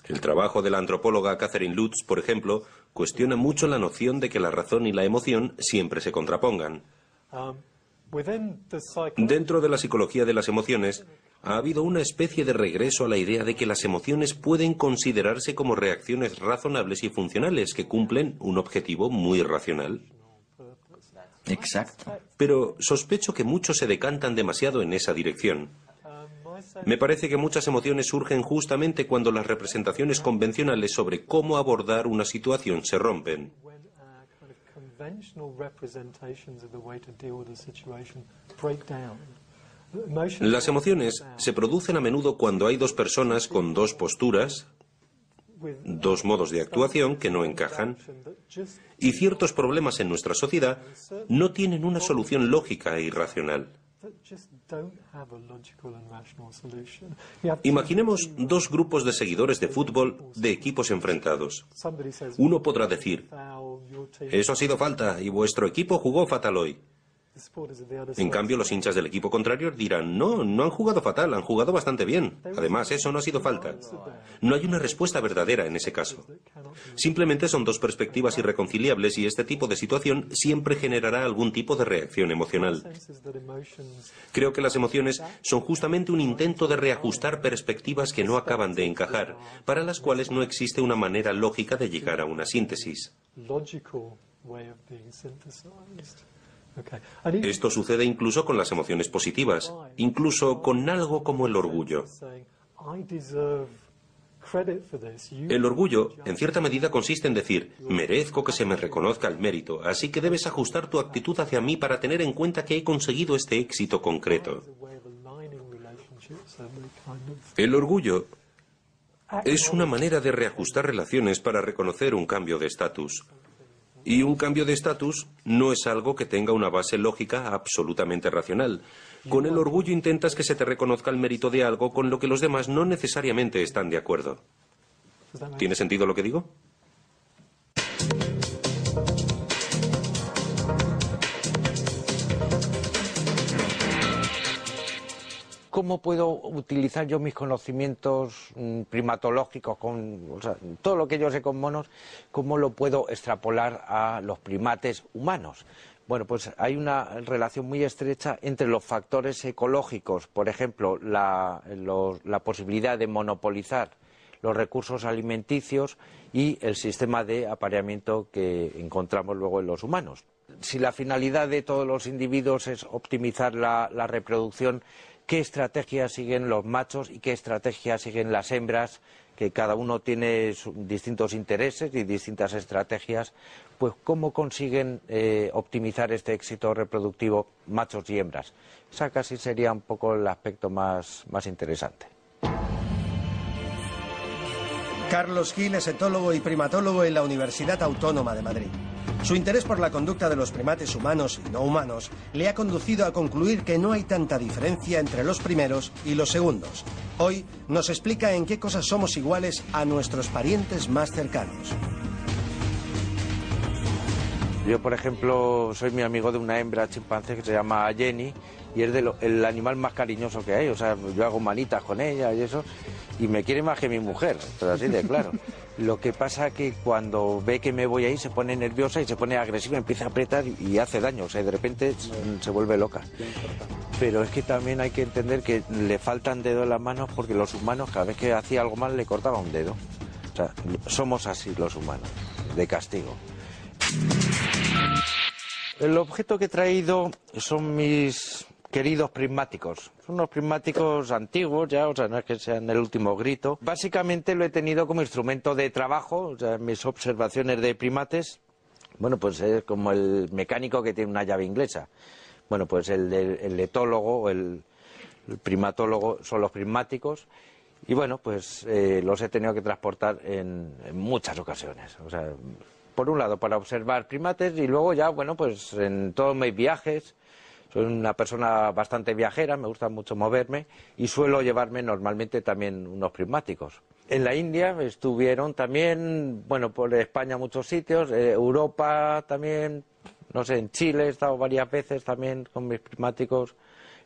Speaker 4: El trabajo de la antropóloga Catherine Lutz, por ejemplo, cuestiona mucho la noción de que la razón y la emoción siempre se contrapongan. Dentro de la psicología de las emociones, ha habido una especie de regreso a la idea de que las emociones pueden considerarse como reacciones razonables y funcionales que cumplen un objetivo muy racional.
Speaker 3: Exacto.
Speaker 4: Pero sospecho que muchos se decantan demasiado en esa dirección. Me parece que muchas emociones surgen justamente cuando las representaciones convencionales sobre cómo abordar una situación se rompen. Las emociones se producen a menudo cuando hay dos personas con dos posturas, dos modos de actuación que no encajan, y ciertos problemas en nuestra sociedad no tienen una solución lógica e irracional. Imaginemos dos grupos de seguidores de fútbol de equipos enfrentados. Uno podrá decir: eso ha sido falta y vuestro equipo jugó fatal hoy. En cambio, los hinchas del equipo contrario dirán: no han jugado fatal, han jugado bastante bien. Además, eso no ha sido falta. No hay una respuesta verdadera en ese caso. Simplemente son dos perspectivas irreconciliables y este tipo de situación siempre generará algún tipo de reacción emocional. Creo que las emociones son justamente un intento de reajustar perspectivas que no acaban de encajar, para las cuales no existe una manera lógica de llegar a una síntesis. Esto sucede incluso con las emociones positivas, incluso con algo como el orgullo. El orgullo, en cierta medida, consiste en decir: merezco que se me reconozca el mérito, así que debes ajustar tu actitud hacia mí para tener en cuenta que he conseguido este éxito concreto. El orgullo es una manera de reajustar relaciones para reconocer un cambio de estatus. Y un cambio de estatus no es algo que tenga una base lógica absolutamente racional. Con el orgullo intentas que se te reconozca el mérito de algo con lo que los demás no necesariamente están de acuerdo. ¿Tiene sentido lo que digo?
Speaker 15: ¿Cómo puedo utilizar yo mis conocimientos primatológicos, todo lo que yo sé con monos, cómo lo puedo extrapolar a los primates humanos? Bueno, pues hay una relación muy estrecha entre los factores ecológicos, por ejemplo, la posibilidad de monopolizar los recursos alimenticios y el sistema de apareamiento que encontramos luego en los humanos. Si la finalidad de todos los individuos es optimizar la reproducción, ¿qué estrategias siguen los machos y qué estrategias siguen las hembras? Que cada uno tiene distintos intereses y distintas estrategias. Pues ¿cómo consiguen optimizar este éxito reproductivo machos y hembras? Esa casi sería un poco el aspecto más interesante.
Speaker 5: Carlos Gil es etólogo y primatólogo en la Universidad Autónoma de Madrid. Su interés por la conducta de los primates humanos y no humanos le ha conducido a concluir que no hay tanta diferencia entre los primeros y los segundos. Hoy nos explica en qué cosas somos iguales a nuestros parientes más cercanos.
Speaker 15: Yo, por ejemplo, soy mi amigo de una hembra chimpancé que se llama Jenny y es el animal más cariñoso que hay. O sea, yo hago manitas con ella y eso, y me quiere más que mi mujer, pero así de claro. Lo que pasa que cuando ve que me voy ahí se pone nerviosa y se pone agresiva, empieza a apretar y hace daño. O sea, de repente se vuelve loca. pero es que también hay que entender que le faltan dedos en las manos porque los humanos cada vez que hacía algo mal le cortaba un dedo. O sea, somos así los humanos, de castigo. El objeto que he traído son mis queridos prismáticos. Son unos prismáticos antiguos ya, o sea, no es que sean el último grito. Básicamente lo he tenido como instrumento de trabajo, o sea, mis observaciones de primates. Bueno, pues es como el mecánico que tiene una llave inglesa. Bueno, pues el etólogo, el primatólogo son los prismáticos. Y bueno, pues los he tenido que transportar en muchas ocasiones. O sea, por un lado para observar primates y luego ya, bueno, pues en todos mis viajes. Soy una persona bastante viajera, me gusta mucho moverme y suelo llevarme normalmente también unos prismáticos. En la India estuvieron también, bueno, por España muchos sitios, Europa también, no sé, en Chile he estado varias veces también con mis prismáticos,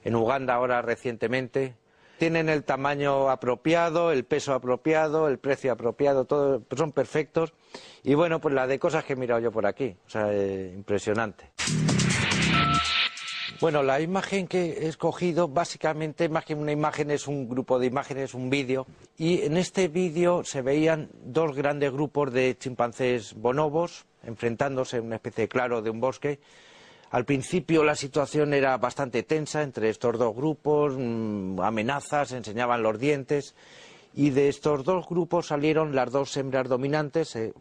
Speaker 15: en Uganda ahora recientemente. Tienen el tamaño apropiado, el peso apropiado, el precio apropiado, todo, son perfectos. Y bueno, pues la de cosas que he mirado yo por aquí, o sea, impresionante. Bueno, la imagen que he escogido, básicamente, más que una imagen, es un grupo de imágenes, un vídeo. Y en este vídeo se veían dos grandes grupos de chimpancés bonobos enfrentándose en una especie de claro de un bosque. Al principio la situación era bastante tensa entre estos dos grupos, amenazas, enseñaban los dientes. Y de estos dos grupos salieron las dos hembras dominantes, se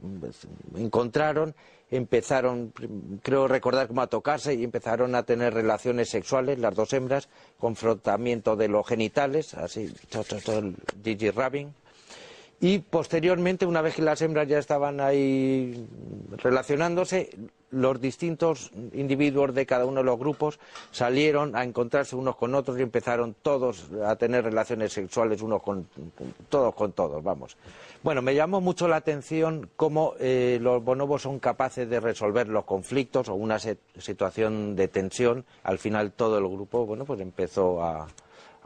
Speaker 15: encontraron, empezaron, creo recordar, como a tocarse y empezaron a tener relaciones sexuales, las dos hembras, confrontamiento de los genitales, así, Gigi Rabin. Y posteriormente, una vez que las hembras ya estaban ahí relacionándose, los distintos individuos de cada uno de los grupos salieron a encontrarse unos con otros y empezaron todos a tener relaciones sexuales unos con todos, vamos. Bueno, me llamó mucho la atención cómo los bonobos son capaces de resolver los conflictos o una situación de tensión. Al final todo el grupo, bueno, pues empezó a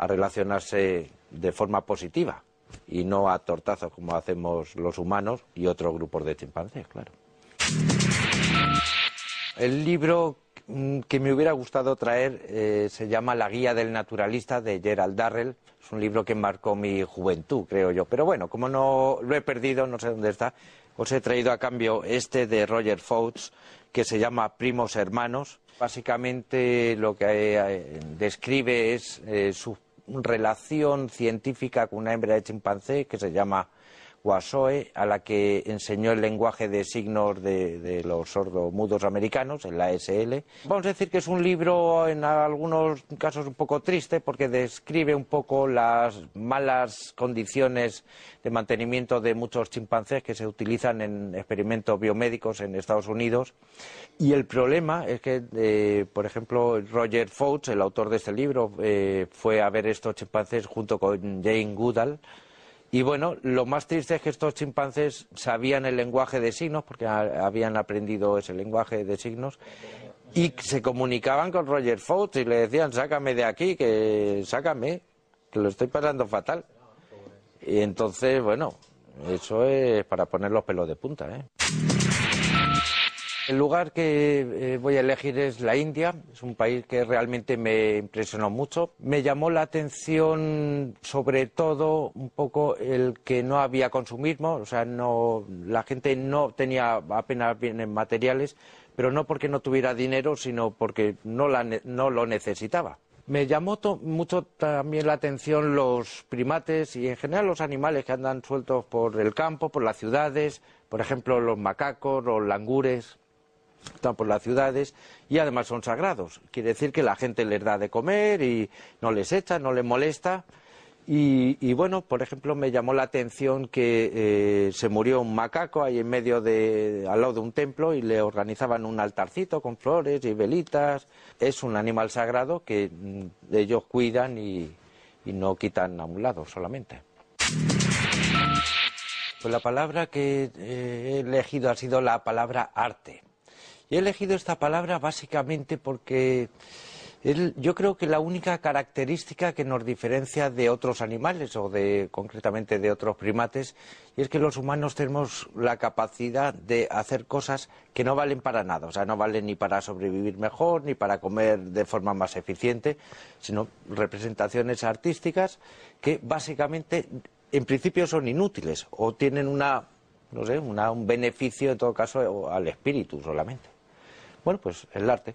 Speaker 15: relacionarse de forma positiva y no a tortazos como hacemos los humanos y otros grupos de chimpancés, claro. El libro que me hubiera gustado traer se llama La guía del naturalista, de Gerald Darrell. Es un libro que marcó mi juventud, creo yo. Pero bueno, como no lo he perdido, no sé dónde está, os he traído a cambio este de Roger Fouts, que se llama Primos Hermanos. Básicamente lo que describe es su relación científica con una hembra de chimpancé que se llama Wasoe, a la que enseñó el lenguaje de signos de los sordomudos americanos, en la ASL. Vamos a decir que es un libro en algunos casos un poco triste porque describe un poco las malas condiciones de mantenimiento de muchos chimpancés que se utilizan en experimentos biomédicos en Estados Unidos. Y el problema es que, por ejemplo, Roger Fouts, el autor de este libro, fue a ver estos chimpancés junto con Jane Goodall. Y bueno, lo más triste es que estos chimpancés sabían el lenguaje de signos, porque habían aprendido ese lenguaje de signos, y se comunicaban con Roger Fouts y le decían, sácame de aquí, que sácame, que lo estoy pasando fatal. Y entonces, bueno, eso es para poner los pelos de punta, ¿eh? El lugar que voy a elegir es la India, es un país que realmente me impresionó mucho. Me llamó la atención sobre todo un poco el que no había consumismo, o sea, la gente no tenía apenas bienes materiales, pero no porque no tuviera dinero, sino porque no lo necesitaba. Me llamó mucho también la atención los primates y en general los animales que andan sueltos por el campo, por las ciudades, por ejemplo los macacos, los langures. Están por las ciudades y además son sagrados. Quiere decir que la gente les da de comer y no les echa, no les molesta. Y bueno, por ejemplo, me llamó la atención que se murió un macaco ahí en medio al lado de un templo y le organizaban un altarcito con flores y velitas. Es un animal sagrado que ellos cuidan y no quitan a un lado solamente. Pues la palabra que he elegido ha sido la palabra arte. Y he elegido esta palabra básicamente porque Yo creo que la única característica que nos diferencia de otros animales o concretamente de otros primates es que los humanos tenemos la capacidad de hacer cosas que no valen para nada, o sea, no valen ni para sobrevivir mejor ni para comer de forma más eficiente, sino representaciones artísticas que básicamente en principio son inútiles o tienen un beneficio en todo caso al espíritu solamente. Bueno, pues el arte.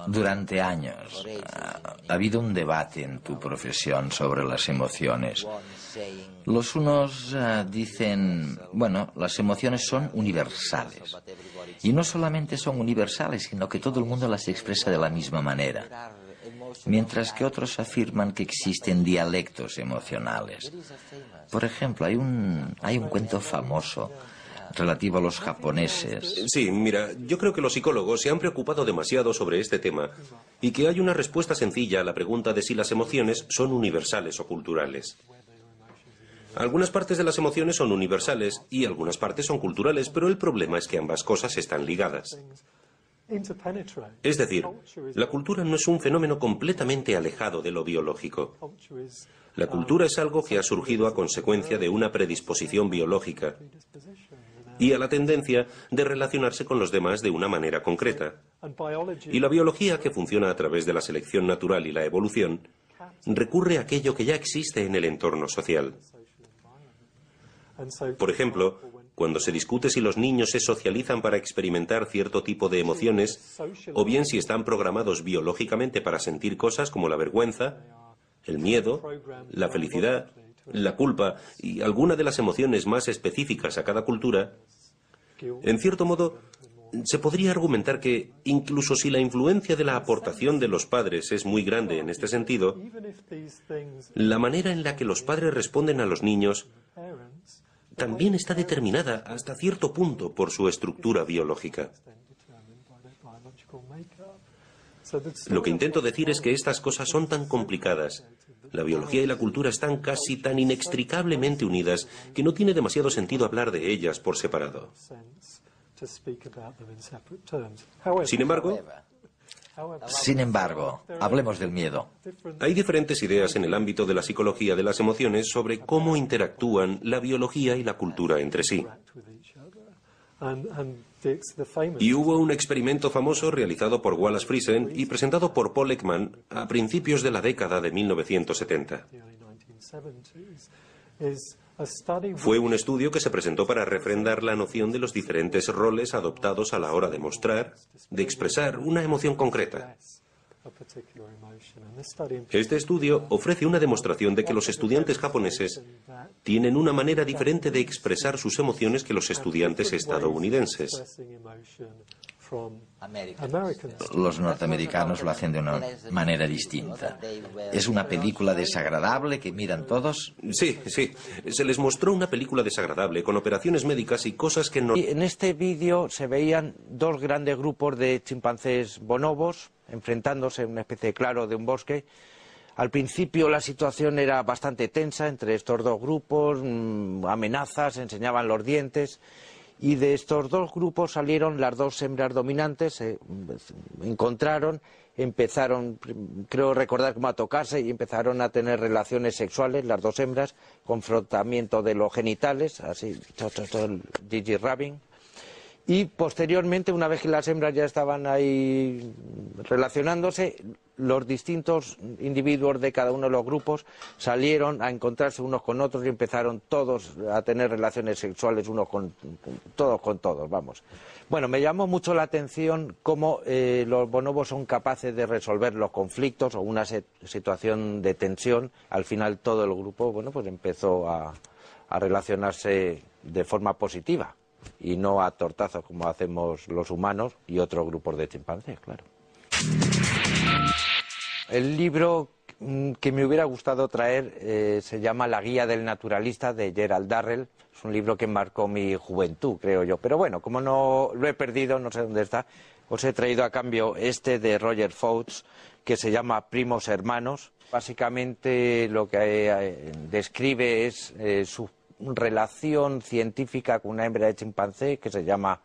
Speaker 3: Durante años ha habido un debate en tu profesión sobre las emociones. Los unos dicen, bueno, las emociones son universales. Y no solamente son universales, sino que todo el mundo las expresa de la misma manera. Mientras que otros afirman que existen dialectos emocionales. Por ejemplo, hay un cuento famoso relativo a los japoneses.
Speaker 4: Sí, mira, yo creo que los psicólogos se han preocupado demasiado sobre este tema y que hay una respuesta sencilla a la pregunta de si las emociones son universales o culturales. Algunas partes de las emociones son universales y algunas partes son culturales, pero el problema es que ambas cosas están ligadas. Es decir, la cultura no es un fenómeno completamente alejado de lo biológico. La cultura es algo que ha surgido a consecuencia de una predisposición biológica y a la tendencia de relacionarse con los demás de una manera concreta. Y la biología, que funciona a través de la selección natural y la evolución, recurre a aquello que ya existe en el entorno social. Por ejemplo, cuando se discute si los niños se socializan para experimentar cierto tipo de emociones, o bien si están programados biológicamente para sentir cosas como la vergüenza, el miedo, la felicidad, la culpa y alguna de las emociones más específicas a cada cultura, en cierto modo, se podría argumentar que, incluso si la influencia de la aportación de los padres es muy grande en este sentido, la manera en la que los padres responden a los niños también está determinada hasta cierto punto por su estructura biológica. Lo que intento decir es que estas cosas son tan complicadas, la biología y la cultura están casi tan inextricablemente unidas que no tiene demasiado sentido hablar de ellas por separado.
Speaker 3: Sin embargo, hablemos del miedo.
Speaker 4: Hay diferentes ideas en el ámbito de la psicología de las emociones sobre cómo interactúan la biología y la cultura entre sí. Y hubo un experimento famoso realizado por Wallace Friesen y presentado por Paul Ekman a principios de la década de 1970. Fue un estudio que se presentó para refrendar la noción de los diferentes roles adoptados a la hora de mostrar, de expresar una emoción concreta. Este estudio ofrece una demostración de que los estudiantes japoneses tienen una manera diferente de expresar sus emociones que los estudiantes estadounidenses.
Speaker 3: Los norteamericanos lo hacen de una manera distinta. ¿Es una película desagradable que miran todos?
Speaker 4: Sí, sí. Se les mostró una película desagradable con operaciones médicas y cosas que no...
Speaker 15: En este vídeo se veían dos grandes grupos de chimpancés bonobos enfrentándose en una especie de claro de un bosque. Al principio la situación era bastante tensa entre estos dos grupos, amenazas, enseñaban los dientes. Y de estos dos grupos salieron las dos hembras dominantes, se encontraron, empezaron, creo recordar, como a tocarse y empezaron a tener relaciones sexuales, las dos hembras, confrontamiento de los genitales, así, el Gigi Rabin. Y posteriormente, una vez que las hembras ya estaban ahí relacionándose, los distintos individuos de cada uno de los grupos salieron a encontrarse unos con otros y empezaron todos a tener relaciones sexuales todos con todos, vamos. Bueno, me llamó mucho la atención cómo los bonobos son capaces de resolver los conflictos o una situación de tensión. Al final todo el grupo, bueno, pues empezó a relacionarse de forma positiva y no a tortazos como hacemos los humanos y otros grupos de chimpancés, claro. El libro que me hubiera gustado traer se llama La guía del naturalista, de Gerald Darrell. Es un libro que marcó mi juventud, creo yo. Pero bueno, como no lo he perdido, no sé dónde está, os he traído a cambio este de Roger Fouts, que se llama Primos Hermanos. Básicamente lo que describe es su relación científica con una hembra de chimpancé que se llama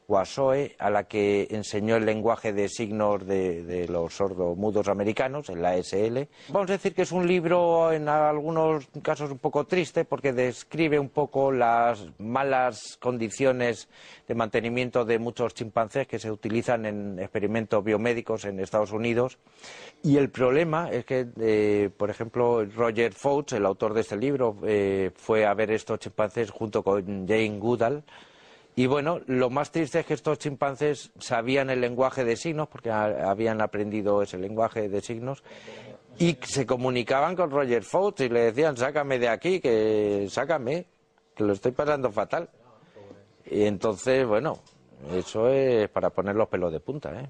Speaker 15: Wasoe, a la que enseñó el lenguaje de signos de los sordomudos americanos, en la ASL. Vamos a decir que es un libro en algunos casos un poco triste porque describe un poco las malas condiciones de mantenimiento de muchos chimpancés que se utilizan en experimentos biomédicos en Estados Unidos. Y el problema es que, por ejemplo, Roger Fouts, el autor de este libro, fue a ver estos chimpancés junto con Jane Goodall. Y bueno, lo más triste es que estos chimpancés sabían el lenguaje de signos, porque habían aprendido ese lenguaje de signos, y se comunicaban con Roger Fouts y le decían, sácame de aquí, que lo estoy pasando fatal. Y entonces, bueno, eso es para poner los pelos de punta, ¿eh?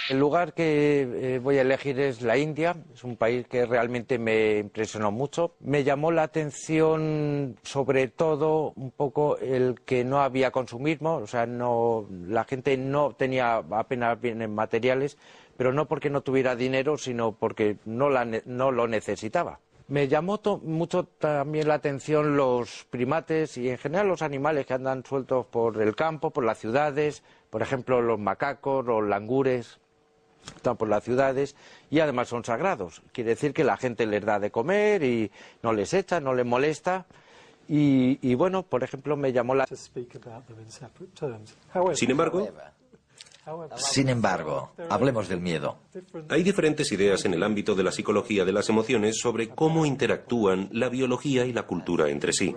Speaker 15: El lugar que voy a elegir es la India. Es un país que realmente me impresionó mucho. Me llamó la atención sobre todo un poco el que no había consumismo, o sea, la gente no tenía apenas bienes materiales, pero no porque no tuviera dinero, sino porque no lo necesitaba. Me llamó mucho también la atención los primates y en general los animales que andan sueltos por el campo, por las ciudades, por ejemplo los macacos, los langures. Están por las ciudades y además son sagrados. Quiere decir que la gente les da de comer y no les echa, no les molesta. Y bueno, por ejemplo, me llamó la...
Speaker 1: Sin embargo, hablemos del miedo.
Speaker 4: Hay diferentes ideas en el ámbito de la psicología de las emociones sobre cómo interactúan la biología y la cultura entre sí.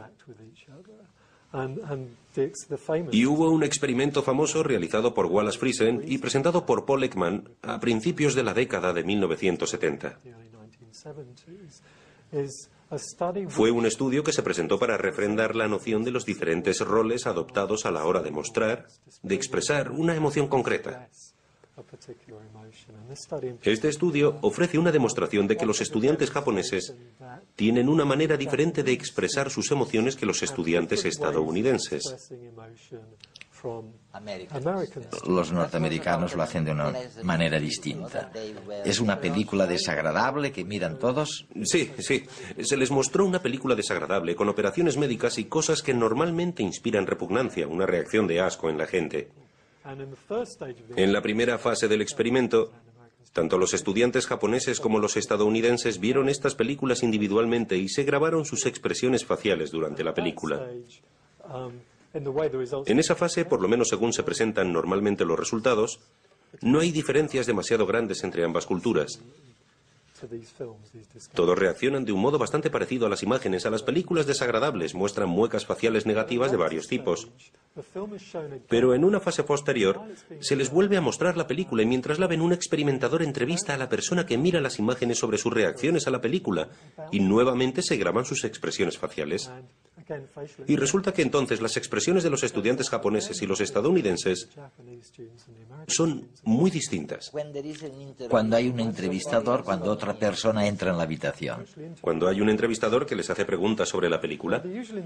Speaker 4: Y hubo un experimento famoso realizado por Wallace Friesen y presentado por Paul Ekman a principios de la década de 1970. Fue un estudio que se presentó para refrendar la noción de los diferentes roles adoptados a la hora de mostrar, de expresar una emoción concreta. Este estudio ofrece una demostración de que los estudiantes japoneses tienen una manera diferente de expresar sus emociones que los estudiantes estadounidenses.
Speaker 1: Los norteamericanos lo hacen de una manera distinta. ¿Es una película desagradable que miran todos?
Speaker 4: Sí. Se les mostró una película desagradable con operaciones médicas y cosas que normalmente inspiran repugnancia, una reacción de asco en la gente. En la primera fase del experimento, tanto los estudiantes japoneses como los estadounidenses vieron estas películas individualmente y se grabaron sus expresiones faciales durante la película. En esa fase, por lo menos según se presentan normalmente los resultados, no hay diferencias demasiado grandes entre ambas culturas. Todos reaccionan de un modo bastante parecido a las imágenes. A las películas desagradables muestran muecas faciales negativas de varios tipos. Pero en una fase posterior se les vuelve a mostrar la película y mientras la ven un experimentador entrevista a la persona que mira las imágenes sobre sus reacciones a la película y nuevamente se graban sus expresiones faciales. Y resulta que entonces las expresiones de los estudiantes japoneses y los estadounidenses son muy distintas.
Speaker 1: Cuando hay un entrevistador, cuando otra persona entra en la habitación.
Speaker 4: Cuando hay un entrevistador que les hace preguntas sobre la película,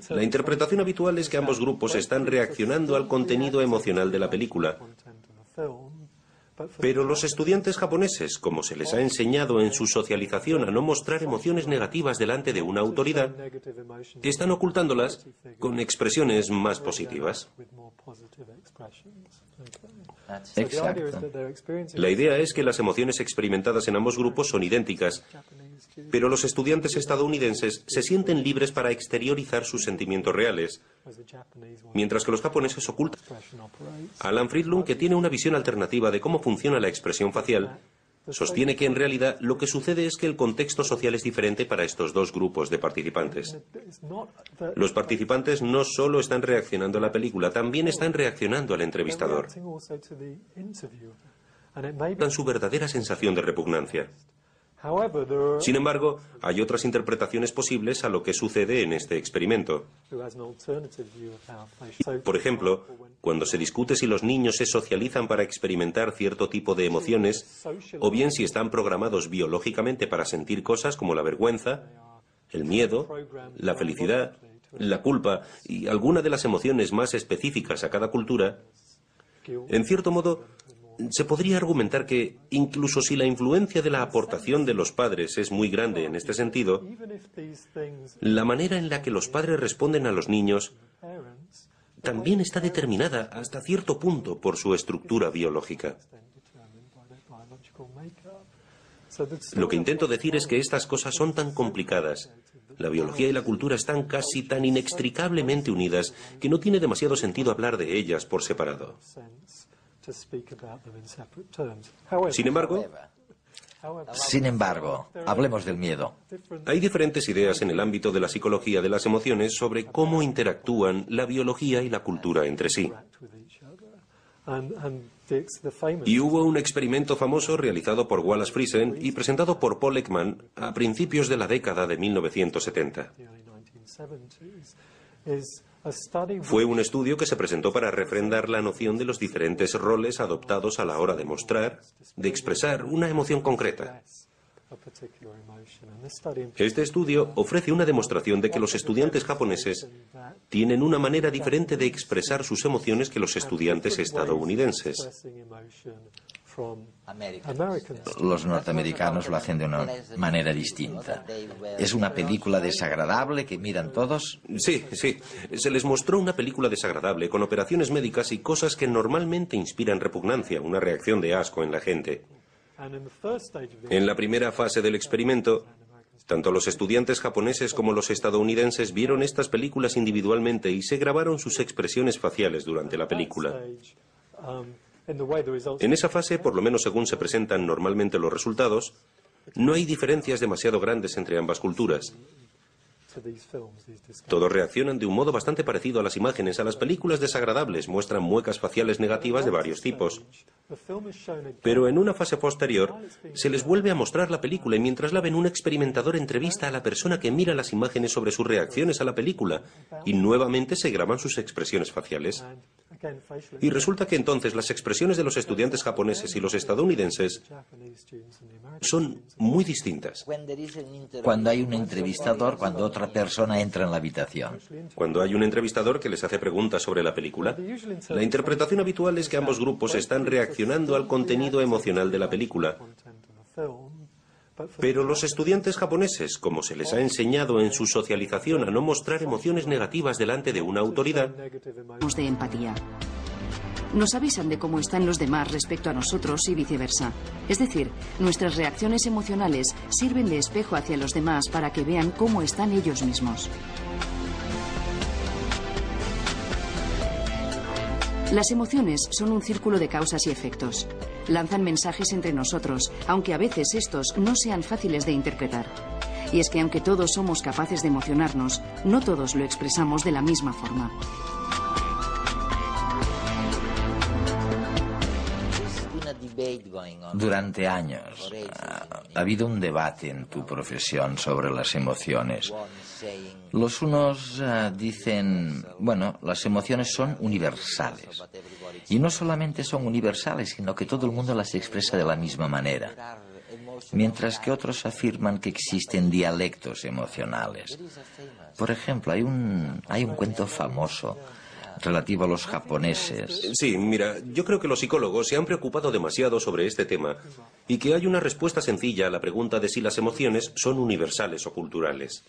Speaker 4: la interpretación habitual es que ambos grupos están reaccionando al contenido emocional de la película. Pero los estudiantes japoneses, como se les ha enseñado en su socialización a no mostrar emociones negativas delante de una autoridad, están ocultándolas con expresiones más positivas.
Speaker 1: Exacto.
Speaker 4: La idea es que las emociones experimentadas en ambos grupos son idénticas, pero los estudiantes estadounidenses se sienten libres para exteriorizar sus sentimientos reales, mientras que los japoneses ocultan. Alan Friedlund, que tiene una visión alternativa de cómo funciona la expresión facial, sostiene que en realidad lo que sucede es que el contexto social es diferente para estos dos grupos de participantes. Los participantes no solo están reaccionando a la película, también están reaccionando al entrevistador. Dan su verdadera sensación de repugnancia. Sin embargo, hay otras interpretaciones posibles a lo que sucede en este experimento. Por ejemplo, cuando se discute si los niños se socializan para experimentar cierto tipo de emociones, o bien si están programados biológicamente para sentir cosas como la vergüenza, el miedo, la felicidad, la culpa y alguna de las emociones más específicas a cada cultura, en cierto modo, se podría argumentar que, incluso si la influencia de la aportación de los padres es muy grande en este sentido, la manera en la que los padres responden a los niños también está determinada hasta cierto punto por su estructura biológica. Lo que intento decir es que estas cosas son tan complicadas, la biología y la cultura están casi tan inextricablemente unidas, que no tiene demasiado sentido hablar de ellas por separado. Sin embargo, hablemos del miedo. Hay diferentes ideas en el ámbito de la psicología de las emociones sobre cómo interactúan la biología y la cultura entre sí. Y hubo un experimento famoso realizado por Wallace Friesen y presentado por Paul Ekman a principios de la década de 1970. Fue un estudio que se presentó para refrendar la noción de los diferentes roles adoptados a la hora de mostrar, de expresar una emoción concreta. Este estudio ofrece una demostración de que los estudiantes japoneses tienen una manera diferente de expresar sus emociones que los estudiantes estadounidenses.
Speaker 3: Los norteamericanos lo hacen de una manera distinta. ¿Es una película desagradable que miran todos?
Speaker 4: Sí. Se les mostró una película desagradable con operaciones médicas y cosas que normalmente inspiran repugnancia, una reacción de asco en la gente. En la primera fase del experimento, tanto los estudiantes japoneses como los estadounidenses vieron estas películas individualmente y se grabaron sus expresiones faciales durante la película. En esa fase, por lo menos según se presentan normalmente los resultados, no hay diferencias demasiado grandes entre ambas culturas. Todos reaccionan de un modo bastante parecido a las imágenes. A las películas desagradables muestran muecas faciales negativas de varios tipos. Pero en una fase posterior, se les vuelve a mostrar la película y mientras la ven, un experimentador entrevista a la persona que mira las imágenes sobre sus reacciones a la película y nuevamente se graban sus expresiones faciales. Y resulta que entonces las expresiones de los estudiantes japoneses y los estadounidenses son muy distintas.
Speaker 3: Cuando hay un entrevistador, cuando otra persona entra en la habitación.
Speaker 4: Cuando hay un entrevistador que les hace preguntas sobre la película, la interpretación habitual es que ambos grupos están reaccionando al contenido emocional de la película. Pero los estudiantes japoneses, como se les ha enseñado en su socialización a no mostrar emociones negativas delante de una autoridad,
Speaker 2: de empatía. Nos avisan de cómo están los demás respecto a nosotros y viceversa. Es decir, nuestras reacciones emocionales sirven de espejo hacia los demás para que vean cómo están ellos mismos. Las emociones son un círculo de causas y efectos. Lanzan mensajes entre nosotros, aunque a veces estos no sean fáciles de interpretar. Y es que aunque todos somos capaces de emocionarnos, no todos lo expresamos de la misma forma.
Speaker 3: Durante años ha habido un debate en tu profesión sobre las emociones. Los unos dicen, bueno, las emociones son universales. Y no solamente son universales, sino que todo el mundo las expresa de la misma manera. Mientras que otros afirman que existen dialectos emocionales. Por ejemplo, hay un cuento famoso relativo a los japoneses.
Speaker 4: Sí, mira, yo creo que los psicólogos se han preocupado demasiado sobre este tema y que hay una respuesta sencilla a la pregunta de si las emociones son universales o culturales.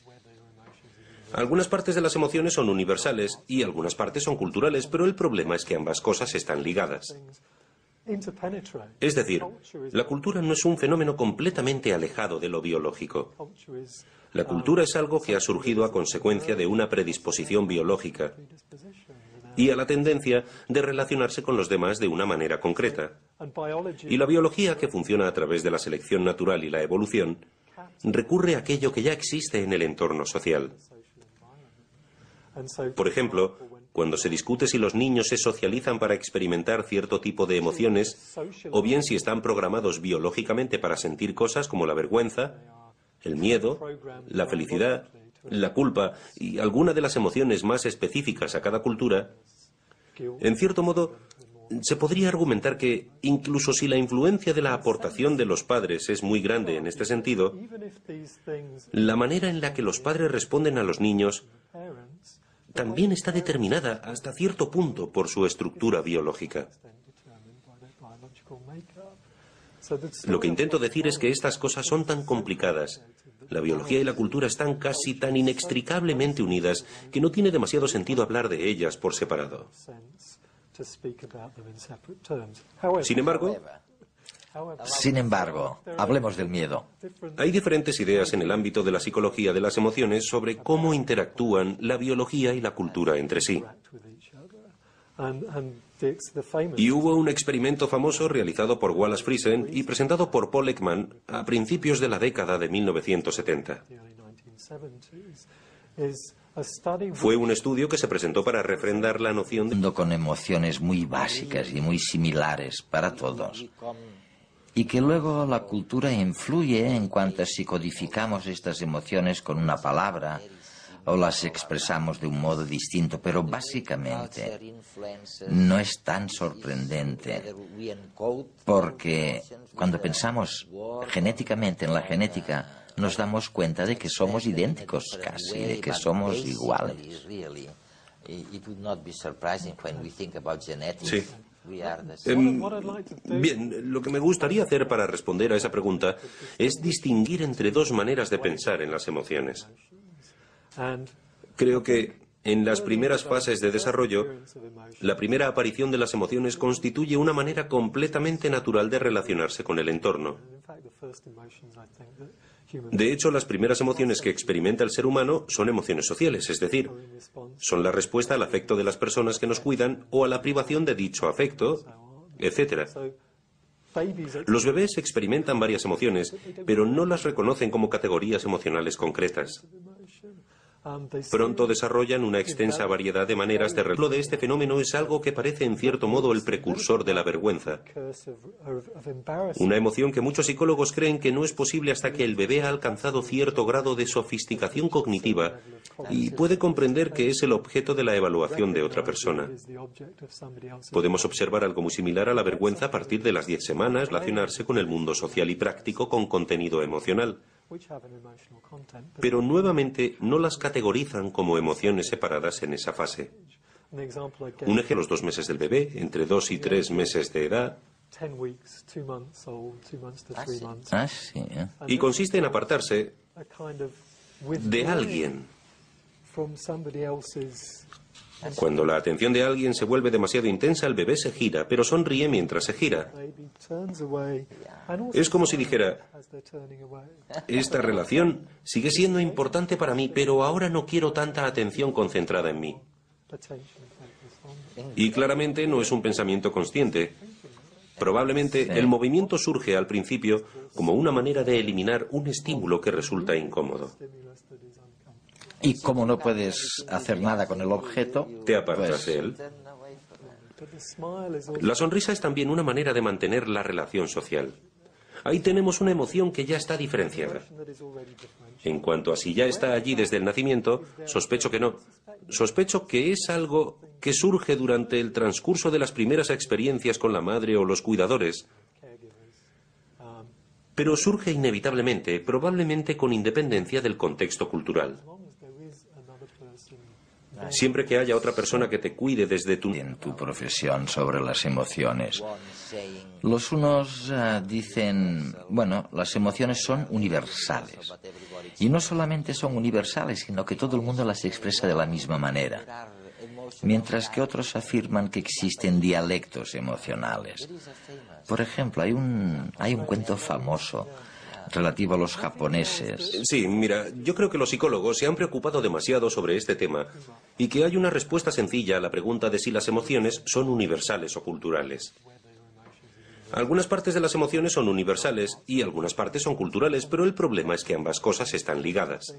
Speaker 4: Algunas partes de las emociones son universales y algunas partes son culturales, pero el problema es que ambas cosas están ligadas. Es decir, la cultura no es un fenómeno completamente alejado de lo biológico. La cultura es algo que ha surgido a consecuencia de una predisposición biológica y a la tendencia de relacionarse con los demás de una manera concreta. Y la biología, que funciona a través de la selección natural y la evolución, recurre a aquello que ya existe en el entorno social. Por ejemplo, cuando se discute si los niños se socializan para experimentar cierto tipo de emociones, o bien si están programados biológicamente para sentir cosas como la vergüenza, el miedo, la felicidad, la culpa y alguna de las emociones más específicas a cada cultura, en cierto modo, se podría argumentar que, incluso si la influencia de la aportación de los padres es muy grande en este sentido, la manera en la que los padres responden a los niños también está determinada hasta cierto punto por su estructura biológica. Lo que intento decir es que estas cosas son tan complicadas, la biología y la cultura están casi tan inextricablemente unidas que no tiene demasiado sentido hablar de ellas por separado.
Speaker 1: Sin embargo, hablemos del miedo.
Speaker 4: Hay diferentes ideas en el ámbito de la psicología de las emociones sobre cómo interactúan la biología y la cultura entre sí. Y hubo un experimento famoso realizado por Wallace Friesen y presentado por Paul Ekman a principios de la década de 1970. Fue un estudio que se presentó para refrendar la noción de...
Speaker 1: con emociones muy básicas y muy similares para todos. Y que luego la cultura influye en cuanto si codificamos estas emociones con una palabra o las expresamos de un modo distinto, pero básicamente no es tan sorprendente, porque cuando pensamos genéticamente en la genética, nos damos cuenta de que somos idénticos casi, de que somos iguales.
Speaker 4: Sí. Bien, lo que me gustaría hacer para responder a esa pregunta es distinguir entre dos maneras de pensar en las emociones. Creo que en las primeras fases de desarrollo, la primera aparición de las emociones constituye una manera completamente natural de relacionarse con el entorno. De hecho, las primeras emociones que experimenta el ser humano son emociones sociales, es decir, son la respuesta al afecto de las personas que nos cuidan o a la privación de dicho afecto, etc. Los bebés experimentan varias emociones, pero no las reconocen como categorías emocionales concretas. Pronto desarrollan una extensa variedad de maneras de relación. Lo de este fenómeno es algo que parece en cierto modo el precursor de la vergüenza. Una emoción que muchos psicólogos creen que no es posible hasta que el bebé ha alcanzado cierto grado de sofisticación cognitiva y puede comprender que es el objeto de la evaluación de otra persona. Podemos observar algo muy similar a la vergüenza a partir de las 10 semanas, relacionarse con el mundo social y práctico con contenido emocional. Pero nuevamente no las categorizan como emociones separadas en esa fase. Un ejemplo, los 2 meses del bebé, entre 2 y 3 meses de edad, y consiste en apartarse de alguien. Cuando la atención de alguien se vuelve demasiado intensa, el bebé se gira, pero sonríe mientras se gira. Es como si dijera, esta relación sigue siendo importante para mí, pero ahora no quiero tanta atención concentrada en mí. Y claramente no es un pensamiento consciente. Probablemente el movimiento surge al principio como una manera de eliminar un estímulo que resulta incómodo.
Speaker 1: Y como no puedes hacer nada con el objeto,
Speaker 4: te apartas de él. La sonrisa es también una manera de mantener la relación social. Ahí tenemos una emoción que ya está diferenciada. En cuanto a si ya está allí desde el nacimiento, sospecho que no. Sospecho que es algo que surge durante el transcurso de las primeras experiencias con la madre o los cuidadores. Pero surge inevitablemente, probablemente con independencia del contexto cultural. Siempre que haya otra persona que te cuide desde
Speaker 1: en tu profesión sobre las emociones. Los unos dicen, bueno, las emociones son universales. Y no solamente son universales, sino que todo el mundo las expresa de la misma manera. Mientras que otros afirman que existen dialectos emocionales. Por ejemplo, hay un cuento famoso relativo a los japoneses.
Speaker 4: Sí, mira, yo creo que los psicólogos se han preocupado demasiado sobre este tema y que hay una respuesta sencilla a la pregunta de si las emociones son universales o culturales. Algunas partes de las emociones son universales y algunas partes son culturales, pero el problema es que ambas cosas están ligadas.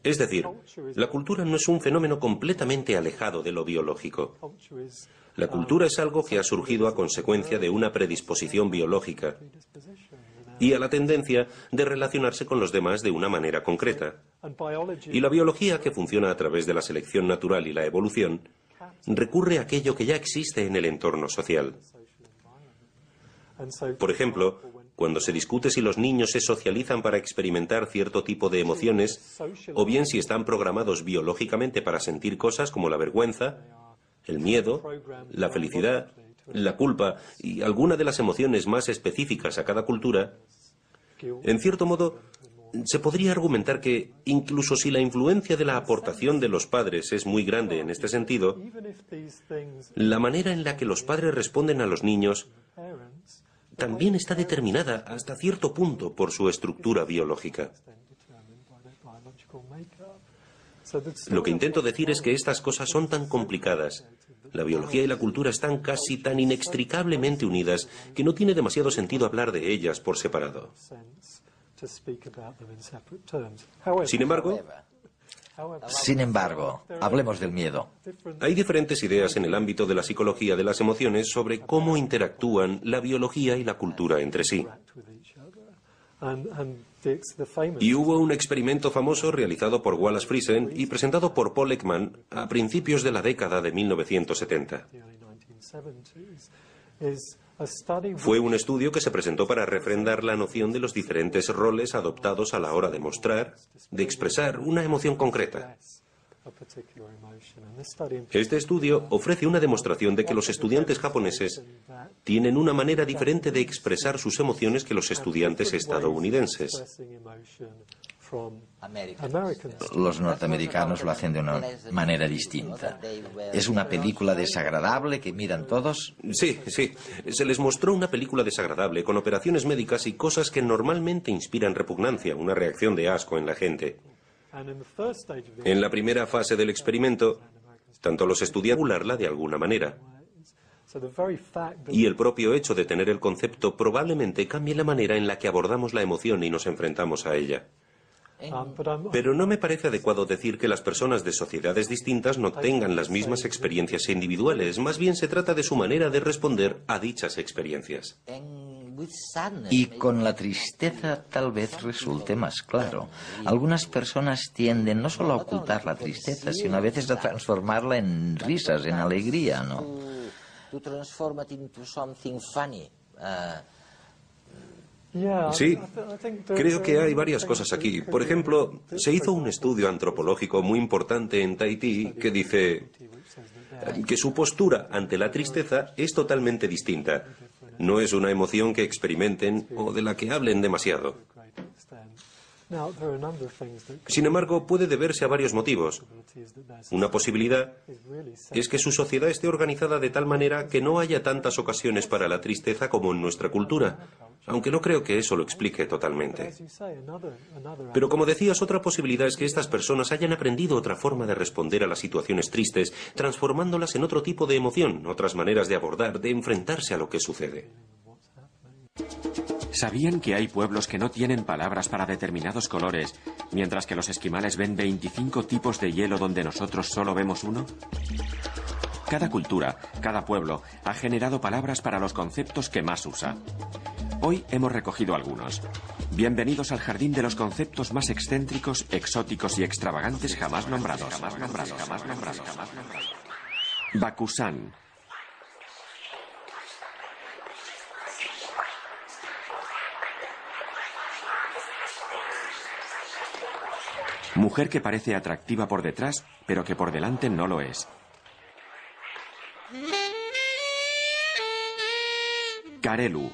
Speaker 4: Es decir, la cultura no es un fenómeno completamente alejado de lo biológico. La cultura es algo que ha surgido a consecuencia de una predisposición biológica y a la tendencia de relacionarse con los demás de una manera concreta. Y la biología, que funciona a través de la selección natural y la evolución, recurre a aquello que ya existe en el entorno social. Por ejemplo, cuando se discute si los niños se socializan para experimentar cierto tipo de emociones, o bien si están programados biológicamente para sentir cosas como la vergüenza, el miedo, la felicidad, la culpa y alguna de las emociones más específicas a cada cultura, en cierto modo, se podría argumentar que, incluso si la influencia de la aportación de los padres es muy grande en este sentido, la manera en la que los padres responden a los niños también está determinada hasta cierto punto por su estructura biológica. Lo que intento decir es que estas cosas son tan complicadas, la biología y la cultura están casi tan inextricablemente unidas que no tiene demasiado sentido hablar de ellas por separado.
Speaker 1: Sin embargo, hablemos del miedo.
Speaker 4: Hay diferentes ideas en el ámbito de la psicología de las emociones sobre cómo interactúan la biología y la cultura entre sí. Y hubo un experimento famoso realizado por Wallace Friesen y presentado por Paul Ekman a principios de la década de 1970. Fue un estudio que se presentó para refrendar la noción de los diferentes roles adoptados a la hora de mostrar, de expresar una emoción concreta. Este estudio ofrece una demostración de que los estudiantes japoneses tienen una manera diferente de expresar sus emociones que los estudiantes estadounidenses.
Speaker 1: Los norteamericanos lo hacen de una manera distinta. ¿Es una película desagradable que miran todos?
Speaker 4: Sí. Se les mostró una película desagradable con operaciones médicas y cosas que normalmente inspiran repugnancia, una reacción de asco en la gente. En la primera fase del experimento, tanto los estudiantes burlarla de alguna manera. Y el propio hecho de tener el concepto probablemente cambie la manera en la que abordamos la emoción y nos enfrentamos a ella. Pero no me parece adecuado decir que las personas de sociedades distintas no tengan las mismas experiencias individuales. Más bien se trata de su manera de responder a dichas experiencias.
Speaker 1: Y con la tristeza tal vez resulte más claro. Algunas personas tienden no solo a ocultar la tristeza, sino a veces a transformarla en risas, en alegría, ¿no?
Speaker 4: Sí, creo que hay varias cosas aquí. Por ejemplo, se hizo un estudio antropológico muy importante en Tahití que dice que su postura ante la tristeza es totalmente distinta. No es una emoción que experimenten o de la que hablen demasiado. Sin embargo, puede deberse a varios motivos. Una posibilidad es que su sociedad esté organizada de tal manera que no haya tantas ocasiones para la tristeza como en nuestra cultura, aunque no creo que eso lo explique totalmente. Pero como decías, otra posibilidad es que estas personas hayan aprendido otra forma de responder a las situaciones tristes, transformándolas en otro tipo de emoción, otras maneras de abordar, de enfrentarse a lo que sucede.
Speaker 6: ¿Sabían que hay pueblos que no tienen palabras para determinados colores, mientras que los esquimales ven 25 tipos de hielo donde nosotros solo vemos uno? Cada cultura, cada pueblo, ha generado palabras para los conceptos que más usa. Hoy hemos recogido algunos. Bienvenidos al jardín de los conceptos más excéntricos, exóticos y extravagantes jamás nombrados. Bakusan. Mujer que parece atractiva por detrás, pero que por delante no lo es. Karelu.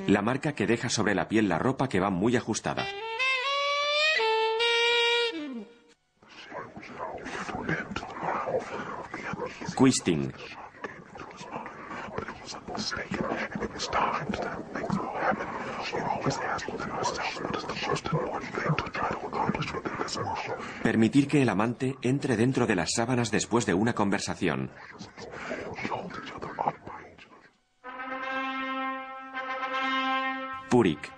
Speaker 6: La marca que deja sobre la piel la ropa que va muy ajustada. Quisting. Permitir que el amante entre dentro de las sábanas después de una conversación. Purik.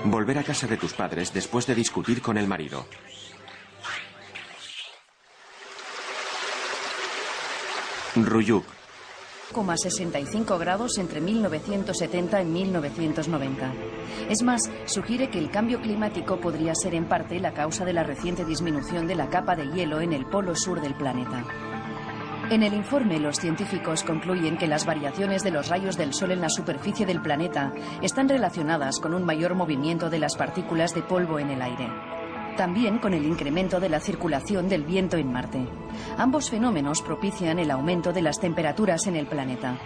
Speaker 6: Volver a casa de tus padres después de discutir con el marido. Ruyuk.
Speaker 2: 65 grados entre 1970 y 1990. Es más, sugiere que el cambio climático podría ser en parte la causa de la reciente disminución de la capa de hielo en el polo sur del planeta. En el informe, los científicos concluyen que las variaciones de los rayos del Sol en la superficie del planeta están relacionadas con un mayor movimiento de las partículas de polvo en el aire. También con el incremento de la circulación del viento en Marte. Ambos fenómenos propician el aumento de las temperaturas en el planeta.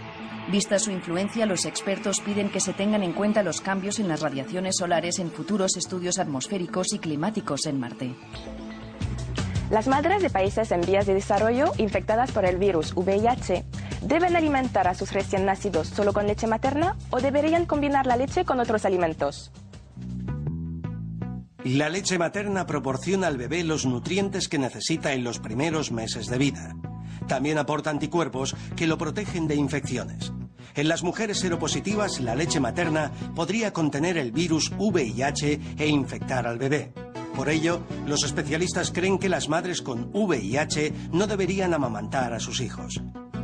Speaker 2: Vista su influencia, los expertos piden que se tengan en cuenta los cambios en las radiaciones solares en futuros estudios atmosféricos y climáticos en Marte.
Speaker 7: Las madres de países en vías de desarrollo infectadas por el virus VIH deben alimentar a sus recién nacidos solo con leche materna o deberían combinar la leche con otros alimentos.
Speaker 5: La leche materna proporciona al bebé los nutrientes que necesita en los primeros meses de vida. También aporta anticuerpos que lo protegen de infecciones. En las mujeres seropositivas, la leche materna podría contener el virus VIH e infectar al bebé. Por ello, los especialistas creen que las madres con VIH no deberían amamantar a sus hijos.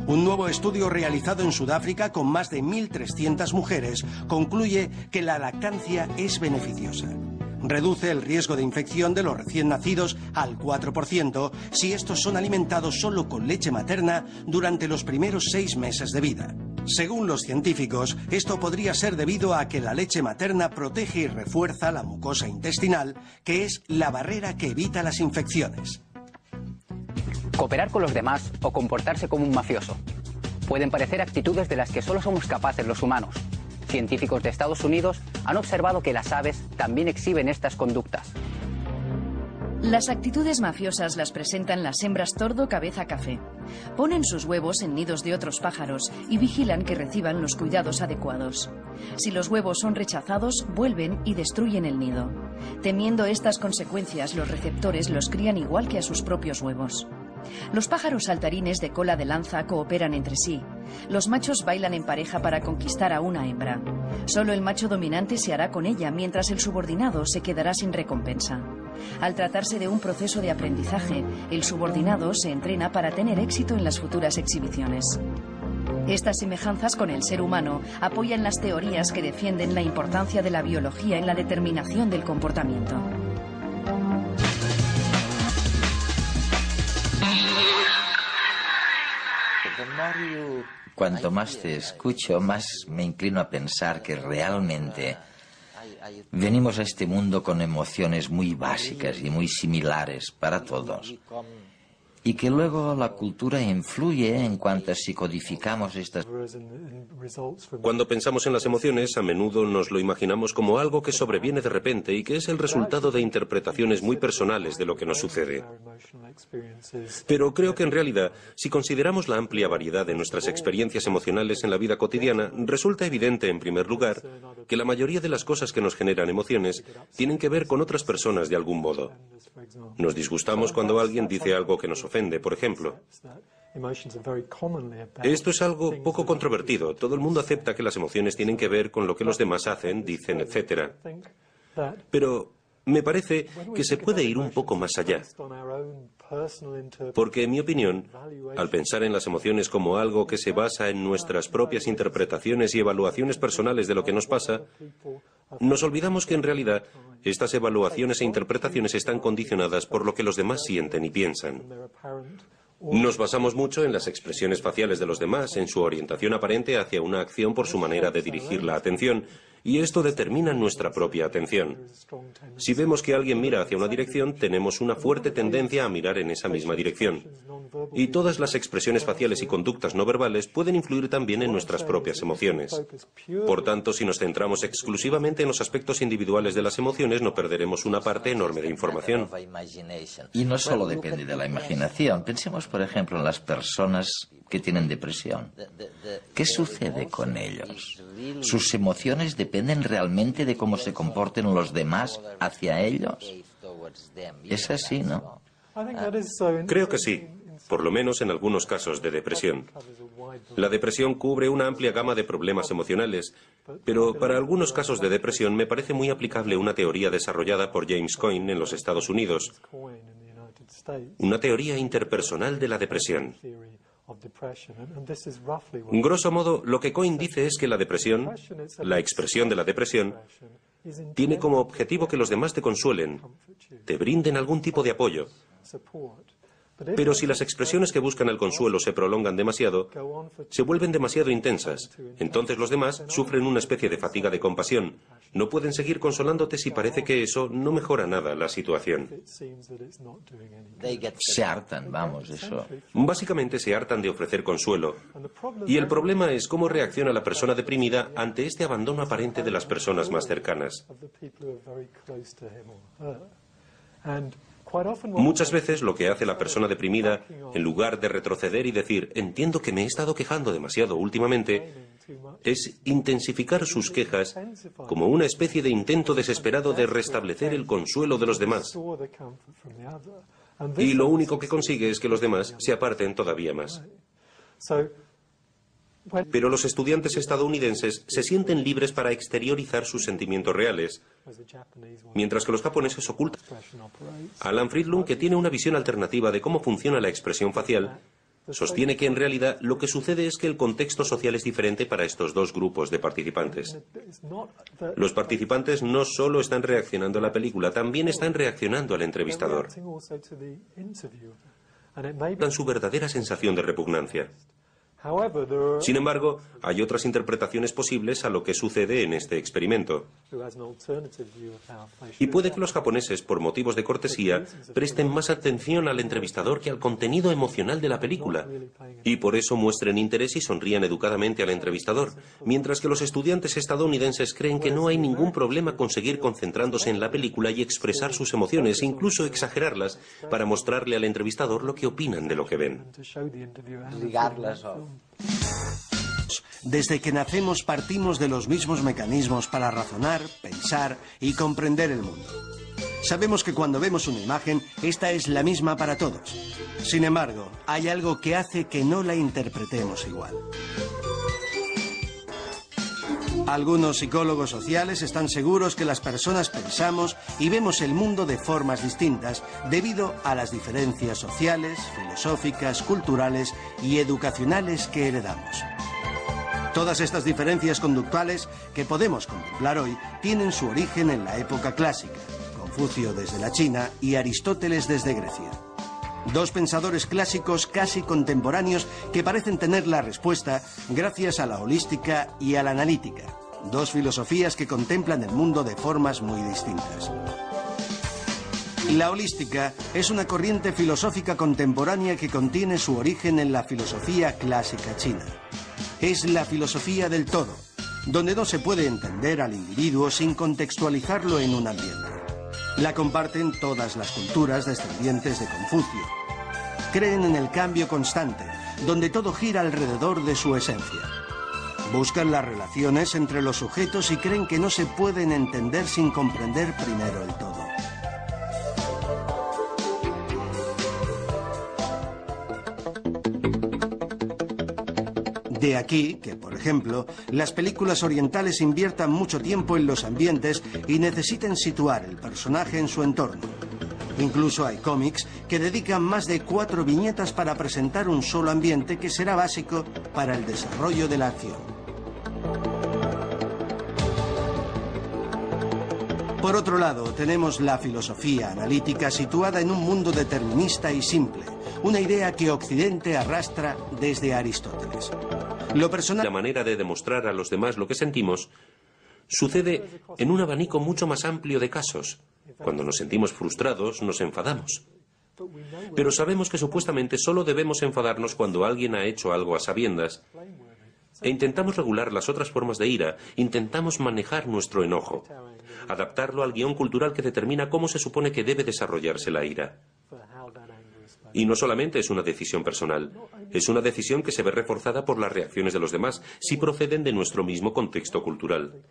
Speaker 5: Un nuevo estudio realizado en Sudáfrica con más de 1.300 mujeres concluye que la lactancia es beneficiosa. Reduce el riesgo de infección de los recién nacidos al 4% si estos son alimentados solo con leche materna durante los primeros 6 meses de vida. Según los científicos, esto podría ser debido a que la leche materna protege y refuerza la mucosa intestinal, que es la barrera que evita las infecciones.
Speaker 8: Cooperar con los demás o comportarse como un mafioso. Pueden parecer actitudes de las que solo somos capaces los humanos. Científicos de Estados Unidos han observado que las aves también exhiben estas conductas.
Speaker 2: Las actitudes mafiosas las presentan las hembras tordo cabeza café. Ponen sus huevos en nidos de otros pájaros y vigilan que reciban los cuidados adecuados. Si los huevos son rechazados, vuelven y destruyen el nido. Temiendo estas consecuencias, los receptores los crían igual que a sus propios huevos. Los pájaros saltarines de cola de lanza cooperan entre sí. Los machos bailan en pareja para conquistar a una hembra. Solo el macho dominante se hará con ella, mientras el subordinado se quedará sin recompensa. Al tratarse de un proceso de aprendizaje, el subordinado se entrena para tener éxito en las futuras exhibiciones. Estas semejanzas con el ser humano apoyan las teorías que defienden la importancia de la biología en la determinación del comportamiento.
Speaker 1: Cuanto más te escucho, más me inclino a pensar que realmente venimos a este mundo con emociones muy básicas y muy similares para todos. Y que luego la cultura influye en cuanto si codificamos estas.
Speaker 4: Cuando pensamos en las emociones, a menudo nos lo imaginamos como algo que sobreviene de repente y que es el resultado de interpretaciones muy personales de lo que nos sucede. Pero creo que en realidad, si consideramos la amplia variedad de nuestras experiencias emocionales en la vida cotidiana, resulta evidente, en primer lugar, que la mayoría de las cosas que nos generan emociones tienen que ver con otras personas de algún modo. Nos disgustamos cuando alguien dice algo que nos ofende, por ejemplo. Esto es algo poco controvertido. Todo el mundo acepta que las emociones tienen que ver con lo que los demás hacen, dicen, etc. Pero me parece que se puede ir un poco más allá. Porque, en mi opinión, al pensar en las emociones como algo que se basa en nuestras propias interpretaciones y evaluaciones personales de lo que nos pasa, nos olvidamos que en realidad estas evaluaciones e interpretaciones están condicionadas por lo que los demás sienten y piensan. Nos basamos mucho en las expresiones faciales de los demás, en su orientación aparente hacia una acción por su manera de dirigir la atención, y esto determina nuestra propia atención. Si vemos que alguien mira hacia una dirección, tenemos una fuerte tendencia a mirar en esa misma dirección. Y todas las expresiones faciales y conductas no verbales pueden influir también en nuestras propias emociones. Por tanto, si nos centramos exclusivamente en los aspectos individuales de las emociones, no perderemos una parte enorme de información.
Speaker 3: Y no solo depende de la imaginación. Pensemos, por ejemplo, en las personas que tienen depresión. ¿Qué sucede con ellos? ¿Sus emociones dependen realmente de cómo se comporten los demás hacia ellos? Es así, ¿no?
Speaker 4: Creo que sí, por lo menos en algunos casos de depresión. La depresión cubre una amplia gama de problemas emocionales, pero para algunos casos de depresión me parece muy aplicable una teoría desarrollada por James Coyne en los Estados Unidos, una teoría interpersonal de la depresión. Grosso modo, lo que Coyne dice es que la depresión, la expresión de la depresión, tiene como objetivo que los demás te consuelen, te brinden algún tipo de apoyo. Pero si las expresiones que buscan el consuelo se prolongan demasiado, se vuelven demasiado intensas. Entonces los demás sufren una especie de fatiga de compasión. No pueden seguir consolándote si parece que eso no mejora nada la situación.
Speaker 3: Se hartan, vamos, eso.
Speaker 4: Básicamente se hartan de ofrecer consuelo. Y el problema es cómo reacciona la persona deprimida ante este abandono aparente de las personas más cercanas. Muchas veces lo que hace la persona deprimida, en lugar de retroceder y decir, entiendo que me he estado quejando demasiado últimamente, es intensificar sus quejas como una especie de intento desesperado de restablecer el consuelo de los demás. Y lo único que consigue es que los demás se aparten todavía más. Pero los estudiantes estadounidenses se sienten libres para exteriorizar sus sentimientos reales, mientras que los japoneses ocultan. Alan Friedlund, que tiene una visión alternativa de cómo funciona la expresión facial, sostiene que en realidad lo que sucede es que el contexto social es diferente para estos dos grupos de participantes. Los participantes no solo están reaccionando a la película, también están reaccionando al entrevistador. Dan su verdadera sensación de repugnancia. Sin embargo, hay otras interpretaciones posibles a lo que sucede en este experimento. Y puede que los japoneses, por motivos de cortesía, presten más atención al entrevistador que al contenido emocional de la película, y por eso muestren interés y sonrían educadamente al entrevistador, mientras que los estudiantes estadounidenses creen que no hay ningún problema con seguir concentrándose en la película y expresar sus emociones, incluso exagerarlas, para mostrarle al entrevistador lo que opinan de lo que ven.
Speaker 1: Ligarlas o...
Speaker 5: Desde que nacemos partimos de los mismos mecanismos para razonar, pensar y comprender el mundo. Sabemos que cuando vemos una imagen, esta es la misma para todos. Sin embargo, hay algo que hace que no la interpretemos igual. Algunos psicólogos sociales están seguros que las personas pensamos y vemos el mundo de formas distintas debido a las diferencias sociales, filosóficas, culturales y educacionales que heredamos. Todas estas diferencias conductuales que podemos contemplar hoy tienen su origen en la época clásica, Confucio desde la China y Aristóteles desde Grecia. Dos pensadores clásicos casi contemporáneos que parecen tener la respuesta gracias a la holística y a la analítica. Dos filosofías que contemplan el mundo de formas muy distintas. La holística es una corriente filosófica contemporánea que contiene su origen en la filosofía clásica china. Es la filosofía del todo, donde no se puede entender al individuo sin contextualizarlo en un ambiente. La comparten todas las culturas descendientes de Confucio. Creen en el cambio constante, donde todo gira alrededor de su esencia. Buscan las relaciones entre los sujetos y creen que no se pueden entender sin comprender primero el todo. De aquí que, por ejemplo, las películas orientales inviertan mucho tiempo en los ambientes y necesiten situar el personaje en su entorno. Incluso hay cómics que dedican más de 4 viñetas para presentar un solo ambiente que será básico para el desarrollo de la acción. Por otro lado, tenemos la filosofía analítica situada en un mundo determinista y simple, una idea que Occidente arrastra desde Aristóteles. Lo personal...
Speaker 4: La manera de demostrar a los demás lo que sentimos Sucede en un abanico mucho más amplio de casos. Cuando nos sentimos frustrados, nos enfadamos. Pero sabemos que supuestamente solo debemos enfadarnos cuando alguien ha hecho algo a sabiendas. E intentamos regular las otras formas de ira, intentamos manejar nuestro enojo, adaptarlo al guión cultural que determina cómo se supone que debe desarrollarse la ira. Y no solamente es una decisión personal, es una decisión que se ve reforzada por las reacciones de los demás, si proceden de nuestro mismo contexto cultural.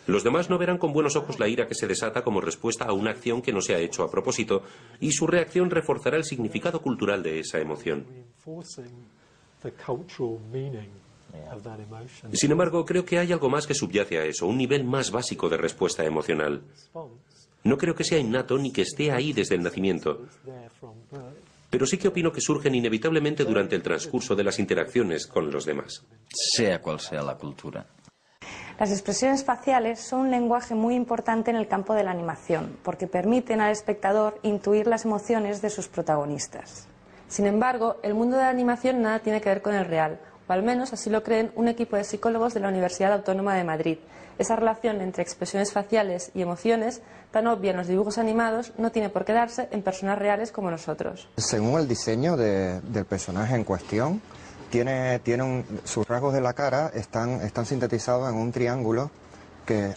Speaker 4: Los demás no verán con buenos ojos la ira que se desata como respuesta a una acción que no se ha hecho a propósito, y su reacción reforzará el significado cultural de esa emoción. Sin embargo, creo que hay algo más que subyace a eso, un nivel más básico de respuesta emocional. No creo que sea innato ni que esté ahí desde el nacimiento, pero sí que opino que surgen inevitablemente durante el transcurso de las interacciones con los demás.
Speaker 3: Sea cual sea la cultura.
Speaker 9: Las expresiones faciales son un lenguaje muy importante en el campo de la animación, porque permiten al espectador intuir las emociones de sus protagonistas. Sin embargo, el mundo de la animación nada tiene que ver con el real, o al menos así lo creen un equipo de psicólogos de la Universidad Autónoma de Madrid. Esa relación entre expresiones faciales y emociones, tan obvia en los dibujos animados, no tiene por qué darse en personas reales como nosotros.
Speaker 10: Según el diseño del personaje en cuestión, sus rasgos de la cara están sintetizados en un triángulo que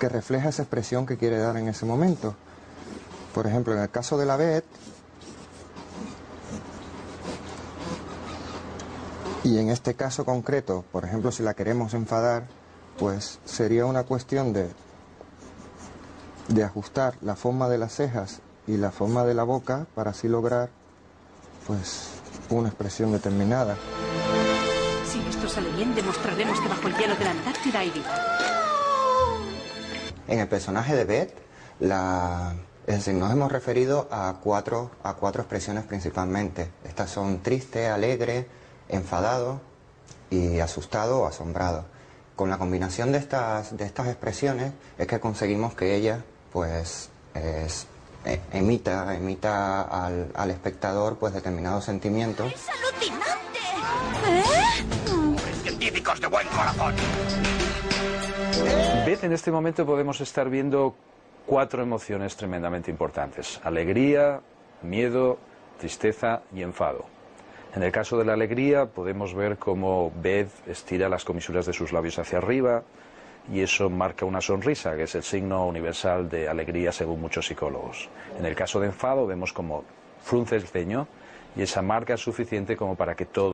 Speaker 10: refleja esa expresión que quiere dar en ese momento. Por ejemplo, en el caso de la Beth, y en este caso concreto, por ejemplo, si la queremos enfadar, pues sería una cuestión de ajustar la forma de las cejas y la forma de la boca para así lograr, pues, una expresión determinada.
Speaker 11: Si esto sale bien, demostraremos que bajo el hielo de la Antártida hay vida.
Speaker 10: En el personaje de Beth, es decir, nos hemos referido a cuatro expresiones principalmente. Estas son triste, alegre, enfadado y asustado o asombrado. Con la combinación de estas expresiones es que conseguimos que ella, pues, emita al espectador, pues, determinados sentimientos.
Speaker 13: ¡Es alucinante! ¡Científicos de buen corazón!
Speaker 14: Beth, en este momento podemos estar viendo 4 emociones tremendamente importantes: alegría, miedo, tristeza y enfado. En el caso de la alegría podemos ver cómo Beth estira las comisuras de sus labios hacia arriba y eso marca una sonrisa, que es el signo universal de alegría según muchos psicólogos. En el caso de enfado vemos cómo frunce el ceño y esa marca es suficiente como para que todo